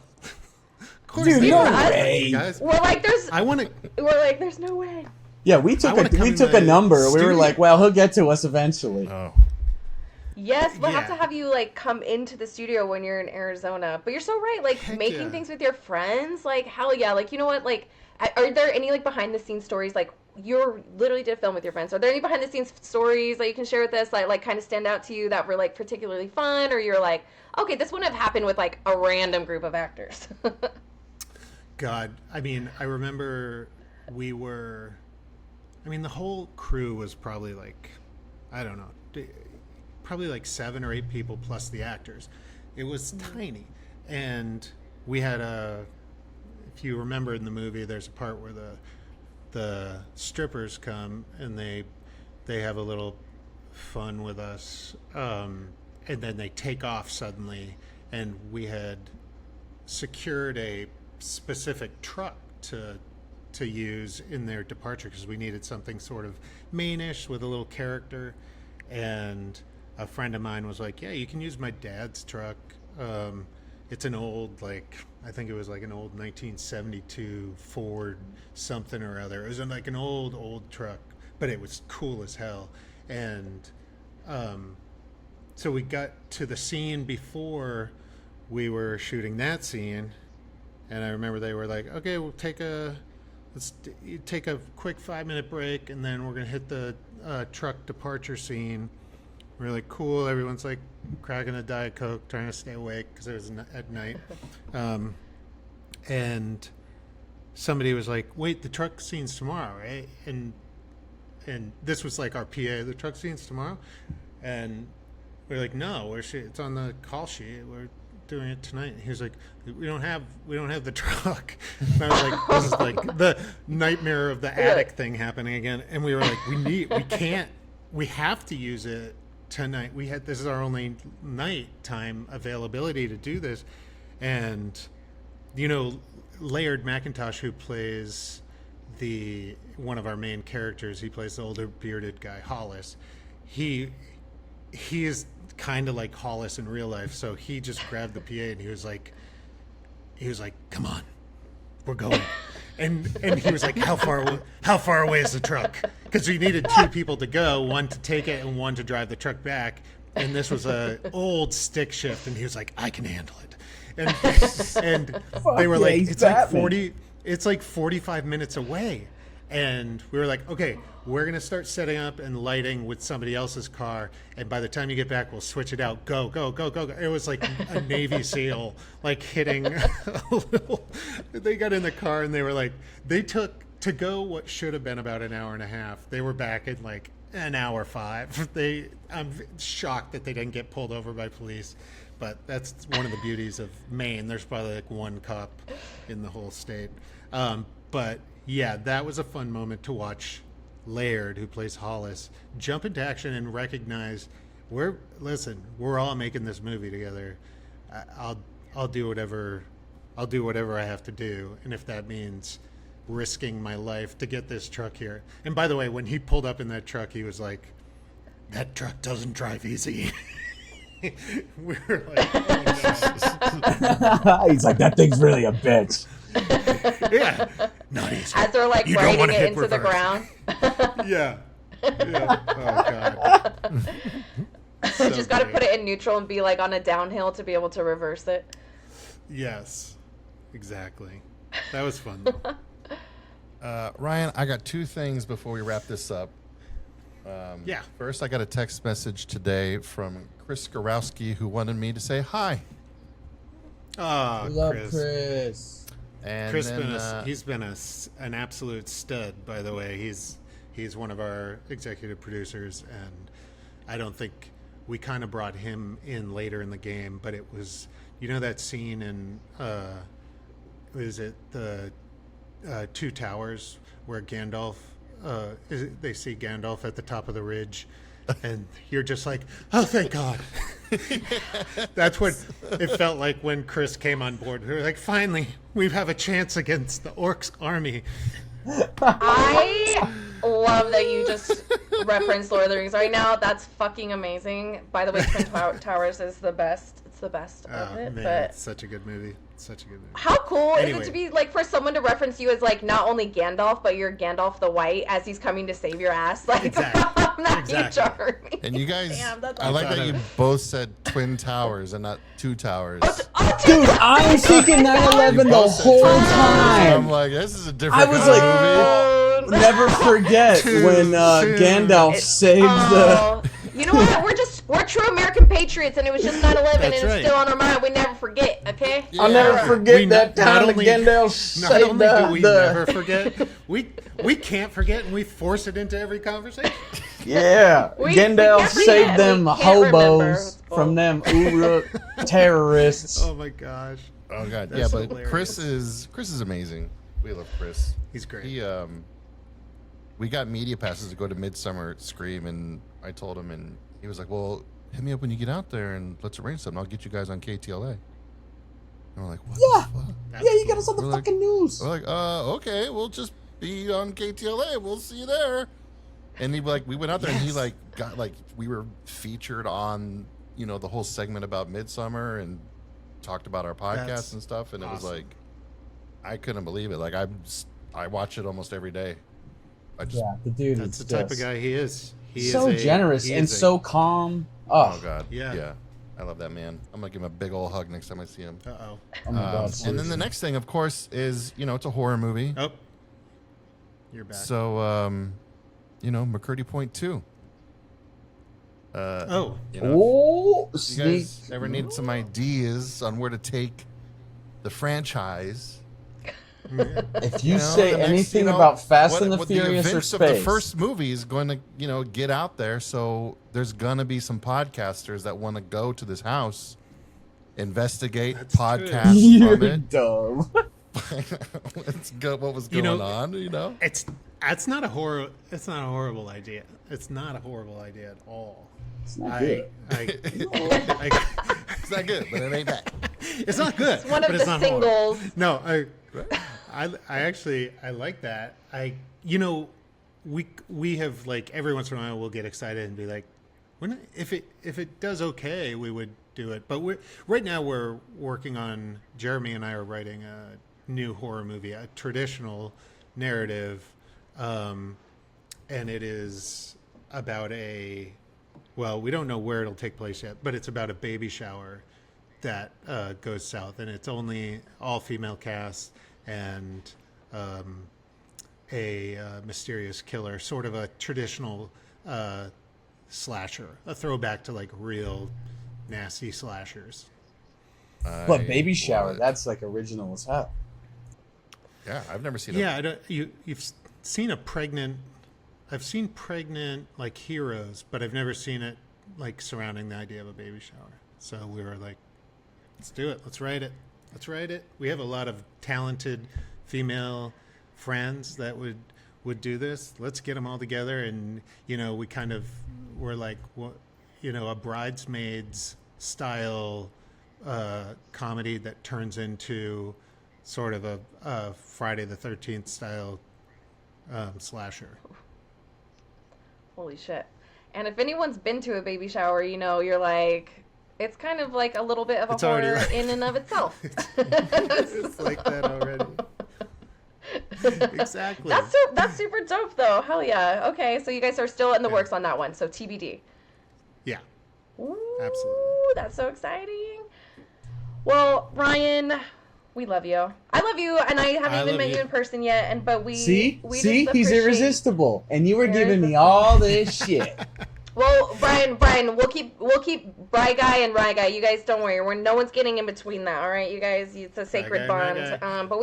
C: Dude, no way.
B: We're like, there's no way.
C: Yeah, we took a number. We were like, well, he'll get to us eventually.
E: Oh.
B: Yes, we'll have to have you like come into the studio when you're in Arizona. But you're so right, like making things with your friends, like hell yeah. Like, you know what, like, are there any like behind the scenes stories, like you're literally did a film with your friends? Are there any behind the scenes stories that you can share with us that like kind of stand out to you that were like particularly fun, or you're like, okay, this wouldn't have happened with like a random group of actors?
D: God, I mean, I remember the whole crew was probably like, I don't know, probably like 7 or 8 people plus the actors. It was tiny. And we had if you remember in the movie, there's a part where the strippers come and they have a little fun with us. And then they take off suddenly, and we had secured a specific truck to use in their departure because we needed something sort of mainish with a little character. And a friend of mine was like, yeah, you can use my dad's truck. It's an old, like, I think it was like an old 1972 Ford something or other. It was like an old truck, but it was cool as hell. And so we got to the scene before we were shooting that scene, and I remember they were like, okay, let's take a quick 5-minute break, and then we're gonna hit the truck departure scene. We're like, cool. Everyone's like cracking a Diet Coke, trying to stay awake because it was at night. And somebody was like, wait, the truck scene's tomorrow, right? And this was like our PA, the truck scene's tomorrow. And we're like, no, it's on the call sheet. We're doing it tonight. And he was like, we don't have the truck. And I was like, this is like the nightmare of the attic thing happening again. And we were like, we have to use it tonight. This is our only nighttime availability to do this. And, you know, Laird McIntosh, who plays one of our main characters, he plays the older bearded guy, Hollis. He is kind of like Hollis in real life. So he just grabbed the PA and he was like, come on, we're going. And he was like, how far away is the truck? Because we needed 2 people to go, one to take it and one to drive the truck back. And this was a old stick shift, and he was like, I can handle it. And they were like, it's like 45 minutes away. And we were like, okay, we're going to start setting up and lighting with somebody else's car. And by the time you get back, we'll switch it out. Go, go, go, go, go. It was like a Navy SEAL, like hitting a little. They got in the car and they were like, they took to go what should have been about an hour and a half. They were back in like an hour 5. I'm shocked that they didn't get pulled over by police. But that's one of the beauties of Maine. There's probably like 1 cop in the whole state. But yeah, that was a fun moment to watch Laird, who plays Hollis, jump into action and recognize we're all making this movie together. I'll do whatever I have to do, and if that means risking my life to get this truck here. And by the way, when he pulled up in that truck, he was like, that truck doesn't drive easy. We were like, oh, no.
C: He's like, that thing's really a bitch.
D: Yeah, Not easy.
B: As they're like
D: You don't
B: riding
D: wanna
B: it
D: hit
B: into the
D: reverse.
B: ground.
D: Yeah. Yeah. Oh god.
B: Just got to put it in neutral and be like on a downhill to be able to reverse it.
D: Yes. Exactly. That was fun.
E: Ryan, I got two things before we wrap this up.
D: Yeah.
E: First, I got a text message today from Chris Skarowski who wanted me to say hi.
D: Oh,
C: Love
D: Chris.
C: Chris.
E: And
D: Chris
E: then,
D: he's been an absolute stud, by the way. He's one of our executive producers, and I don't think we kind of brought him in later in the game, but it was, you know, that scene in is it the Two Towers where Gandalf they see Gandalf at the top of the ridge, and you're just like, oh, thank God. That's what it felt like when Chris came on board. We were like, finally, we have a chance against the Orcs army.
B: I love that you just referenced Lord of the Rings right now. That's fucking amazing. By the way, Twin Towers is the best. It's the best of it.
D: Man,
B: But
D: it's such a good movie. Such a good movie.
B: how cool is
D: Anyway.
B: it to be like for someone to reference you as like not only Gandalf, but you're Gandalf the White as he's coming to save your ass, like
D: Exactly.
B: from that
D: Exactly.
B: huge army.
E: and you guys,
B: Damn, that's
E: I like
D: awesome.
E: that you both said Twin Towers and not Two Towers.
C: Dude, I'm thinking 9/11 the
E: Both said
C: whole
E: Twin Towers, and I'm
C: time.
E: like, this is a different
C: I was
E: kind
C: like,
E: of movie.
C: Never forget
D: Too
C: when
D: soon.
C: Gandalf saved the.
B: Oh, you know what? We're true American patriots, and it was just 9/11, and
D: That's
B: it's
D: right.
B: still on our mind. We never forget. Okay.
C: I'll never
E: Yeah.
C: forget
D: We
C: that
D: not
C: time that
D: only-
C: Gandalf
D: Not
C: saved
D: only do we never
C: the.
D: forget, we can't forget, and we force it into every conversation.
C: Yeah,
B: We
C: Gandalf
B: can't forget.
C: saved them
B: We can't remember.
C: hobos
B: It's
C: from them Uruk terrorists.
D: Oh my gosh,
E: Oh god,
D: That's
E: yeah, but
D: hilarious.
E: Chris is amazing. We love Chris.
D: he's great.
E: He we got media passes to go to Midsummer Scream, and I told him, and he was like, "Well, hit me up when you get out there, and let's arrange something. I'll get you guys on KTLA." And we're like, "What
C: Yeah.
E: the fuck?"
D: That's
C: Yeah, you got
D: cool.
C: us on the
E: We're like-
C: fucking news.
E: We're like, okay, we'll just be on KTLA. We'll see you there." And he like, we went out there, and he
D: Yes.
E: like got like we were featured on, you know, the whole segment about Midsummer and talked about our podcast
D: That's
E: and stuff, and it was
D: awesome.
E: like, I couldn't believe it. Like I watch it almost every day. I just,
C: Yeah, the dude
D: That's
C: is
D: the type of
C: just
D: guy he is. He
C: so
D: is
C: generous
D: he
C: and
D: is
C: so calm.
E: oh
C: Oh,
E: god,
D: Yeah.
E: yeah, I love that man. I'm gonna give him a big old hug next time I see him.
D: Uh-oh.
C: oh my god.
E: And then the
C: seriously.
E: next thing, of course, is, you know, it's a horror movie.
D: Oh, you're back.
E: So, you know, McCurdy Point 2.
D: Oh,
E: You know,
C: Oh,
E: you
C: sneak.
E: guys ever need some ideas on where to take the franchise?
C: If you
E: know,
C: say
E: the next,
C: anything
E: you know,
C: about Fast
E: what-
C: and the
E: what
C: Furious or
E: events of
C: space,
E: the first movie is going to, you know, get out there. So there's gonna be some podcasters that want to go to this house, investigate,
D: That's true.
E: podcast
C: you're
E: from it.
C: dumb.
E: Let's go. What was
D: You
E: going
D: know,
E: on? You know.
D: That's not a horror. It's not a horrible idea. It's not a horrible idea at all.
C: It's not
D: I,
C: good.
D: I,
E: It's not good, but it ain't bad.
D: it's not good.
B: It's one of
D: but it's
B: the
D: not horrible.
B: singles.
D: No, I actually I like that. You know, we have like every once in a while we'll get excited and be like, if it does okay, we would do it. But right now we're working on, Jeremy and I are writing a new horror movie, a traditional narrative, and it is about well, we don't know where it'll take place yet, but it's about a baby shower that goes south, and it's only all female cast and a mysterious killer, sort of a traditional slasher, a throwback to like real nasty slashers.
C: But baby
E: I
C: shower,
E: love it.
C: that's like original as hell.
E: Yeah, I've never seen.
D: Yeah, I don't, you've seen I've seen pregnant like heroes, but I've never seen it like surrounding the idea of a baby shower. So we were like, let's do it. Let's write it. Let's write it. We have a lot of talented female friends that would do this. Let's get them all together. And, you know, we're like, what, you know, a bridesmaids style comedy that turns into sort of a Friday the 13th style slasher.
B: Holy shit. And if anyone's been to a baby shower, you know, you're like, it's kind of like a little bit of a
D: It's already
B: horror
D: like-
B: in and of itself.
D: It's like that already. Exactly.
B: That's super dope, though. Hell yeah. Okay, so you guys are still in the works on that one. So TBD.
D: Yeah.
B: Ooh,
D: Absolutely.
B: that's so exciting. Well, Ryan, we love you. I love you, and I haven't even met you in person yet. But we
C: See,
B: just
C: he's
B: appreciate-
C: irresistible, and you were giving me all this shit.
B: Well, Brian, we'll keep Bry Guy and Rye Guy. You guys don't worry. No one's getting in between that. All right, you guys. It's a sacred
D: Rye Guy.
B: bond. But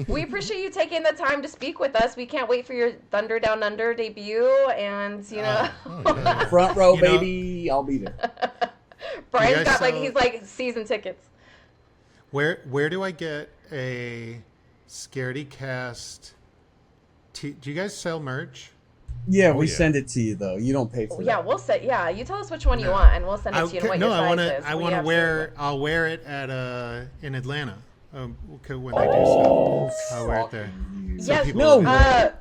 B: we appreciate you taking the time to speak with us. We can't wait for your Thunder Down Under debut, and
C: Front row,
D: You know-
C: baby. I'll be there.
B: Brian's
D: You
B: got
D: guys
B: he's like season tickets.
D: Where do I get a Scaredycast? Do you guys sell merch?
C: Yeah, we
E: yeah.
C: send it to you though. You don't pay for
B: Yeah,
C: that.
B: we'll say. Yeah, you tell us which one you want, and we'll send it to you and what your size is.
D: I
B: We
D: want to wear.
B: absolutely-
D: I'll wear it at in Atlanta. When they do stuff, I'll wear it there.
B: Yes.
D: people
C: No.
D: will-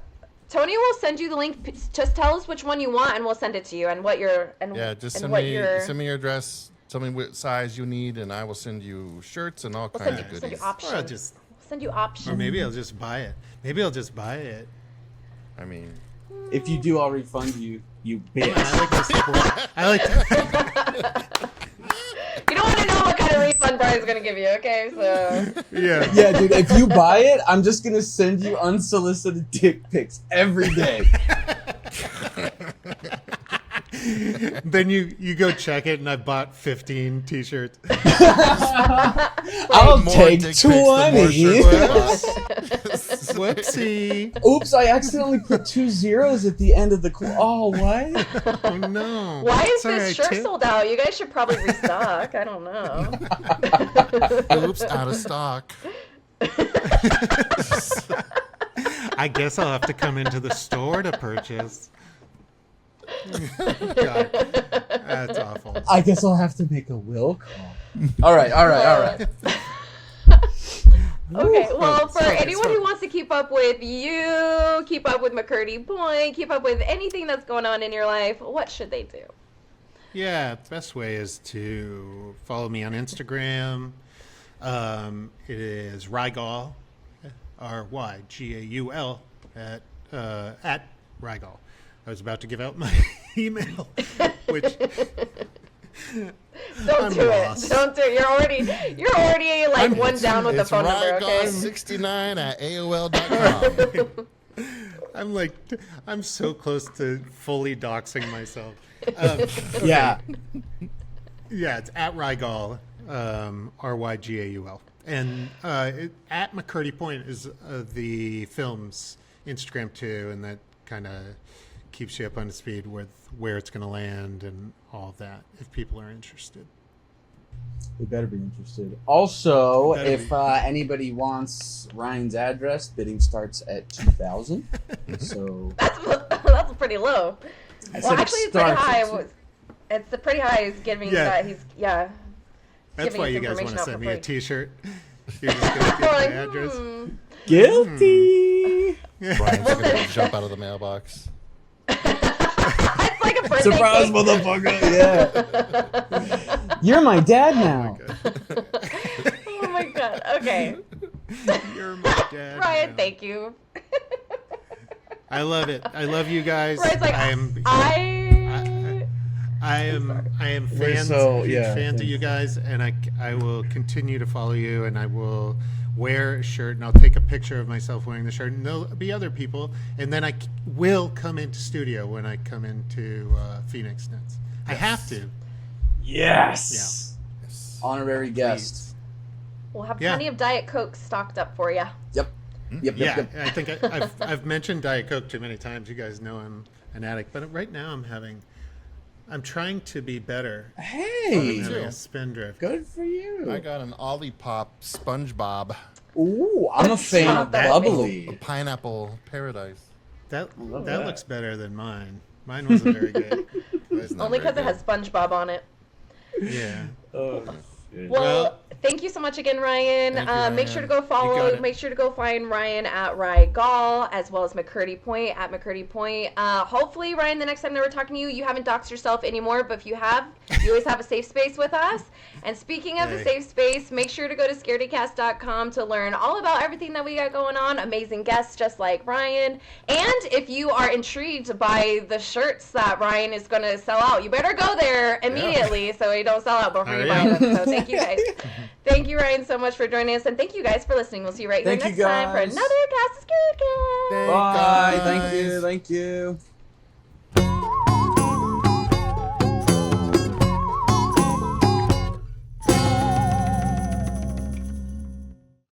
B: Tony will send you the link. Just tell us which one you want, and we'll send it to you. And what your
E: Yeah, just
B: and
E: send
B: what
E: me
B: your
E: send me your address. Tell me what size you need, and I will send you shirts and all
B: we'll
E: kinds
B: send
E: of
B: you, send you
E: goodies.
B: options.
D: Or I'll just,
B: We'll send you options.
D: or maybe I'll just buy it. Maybe I'll just buy it.
E: I mean,
C: If you do, I'll refund you. You bitch.
D: I like to support. I like. To,
B: You don't want to know what kind of refund Brian's gonna give you, okay? So
D: yeah.
C: Yeah, dude. If you buy it, I'm just gonna send you unsolicited dick pics every day.
D: Then you go check it, and I bought 15 T-shirts.
C: I'll
E: more
C: take
E: dick pics, the more
C: 20.
E: shirts I bought.
D: Whoopsie!
C: Oops, I accidentally put 2 zeros at the end of the. Oh, what?
D: Oh no!
B: why is
D: It's all
B: this
D: right,
B: shirt
D: Tim.
B: sold out? You guys should probably restock. I don't know.
E: Oops, out of stock.
D: I guess I'll have to come into the store to purchase. God, that's awful.
C: I guess I'll have to make a will call. All right.
B: Okay, well, for
D: Smoke it,
B: anyone
D: smoke
B: who
D: it.
B: wants to keep up with you, keep up with McCurdy Point, keep up with anything that's going on in your life, what should they do?
D: Yeah, the best way is to follow me on Instagram. It is Rygaul, RYGAUL at Rygaul. I was about to give out my email, which
B: Don't
D: I'm
B: do
D: lost.
B: it. Don't do it. You're already like
D: I'm-
B: one down with the
E: It's
B: phone number, okay?
E: Rygon69 at AOL.com.
D: I'm so close to fully doxing myself.
C: Yeah.
D: Yeah, it's at Rygaul, RYGAUL. And at McCurdy Point is the film's Instagram too, and that kind of keeps you up on speed with where it's going to land and all of that, if people are interested.
C: We better be interested. Also,
D: Better
C: if
D: be.
C: anybody wants Ryan's address, bidding starts at 2,000. So
B: That's pretty low.
C: I
B: Well,
C: said it
B: actually, it's pretty
C: starts
B: high.
C: at
B: It's a pretty high. He's giving
D: Yeah.
B: that. That's
D: That's why you guys want to send me a T-shirt. You're just going to get
B: We're
D: my
B: like,
D: address.
C: Guilty.
E: Brian's gonna jump out of the mailbox.
B: It's like a birthday
C: Surprise,
B: cake.
C: motherfucker! Yeah. You're my dad now.
B: Oh my god. Okay.
D: You're my dad.
B: Ryan,
D: now.
B: thank you.
D: I love it. I love you guys.
B: Ryan's like,
D: I am
C: We're
D: fans,
C: so-
D: huge
C: yeah,
D: fans of
C: thanks.
D: you guys, and I will continue to follow you, and I will wear a shirt, and I'll take a picture of myself wearing the shirt, and there'll be other people, and then will come into studio when I come into Phoenix Nets. I have to.
C: Yes. Honorary guest.
B: We'll have
D: Yeah.
B: plenty of Diet Coke stocked up for you.
C: Yep. Yep.
D: Yeah,
C: Yep.
D: I think I've mentioned Diet Coke too many times. You guys know I'm an addict, but right now I'm trying to be better. I'm
C: Hey.
D: having a spindrift.
C: Good for you.
E: I got an Olipop SpongeBob
C: Ooh, I'm a fan of
B: That
C: bubbly.
E: pineapple paradise.
D: That
C: love
D: that
C: that.
D: looks better than mine. Mine wasn't very good.
E: It's not
B: Only
E: very
B: because it has
E: good.
B: SpongeBob on it.
D: Yeah.
B: Well, thank you so much again, Ryan.
D: Thank you,
B: Make sure to
D: Ryan.
B: go
D: You got
B: follow.
D: it.
B: Make sure to go find Ryan at Gaul, as well as McCurdy Point at McCurdy Point. Hopefully, Ryan, the next time that we're talking to you, you haven't doxed yourself anymore. But if you have, you always have a safe space with us. And speaking of the
D: Hey.
B: safe space, make sure to go to scaredycast.com to learn all about everything that we got going on. Amazing guests just like Ryan. And if you are intrigued by the shirts that Ryan is going to sell out, you better go there immediately so you don't sell out before you buy them. So thank you guys. Thank you, Ryan, so much for joining us. And thank you guys for listening. We'll see you right here
C: Thank you,
B: next time for
C: guys.
B: another Cast of Scaredycast.
C: Bye. Thank you. Thank you.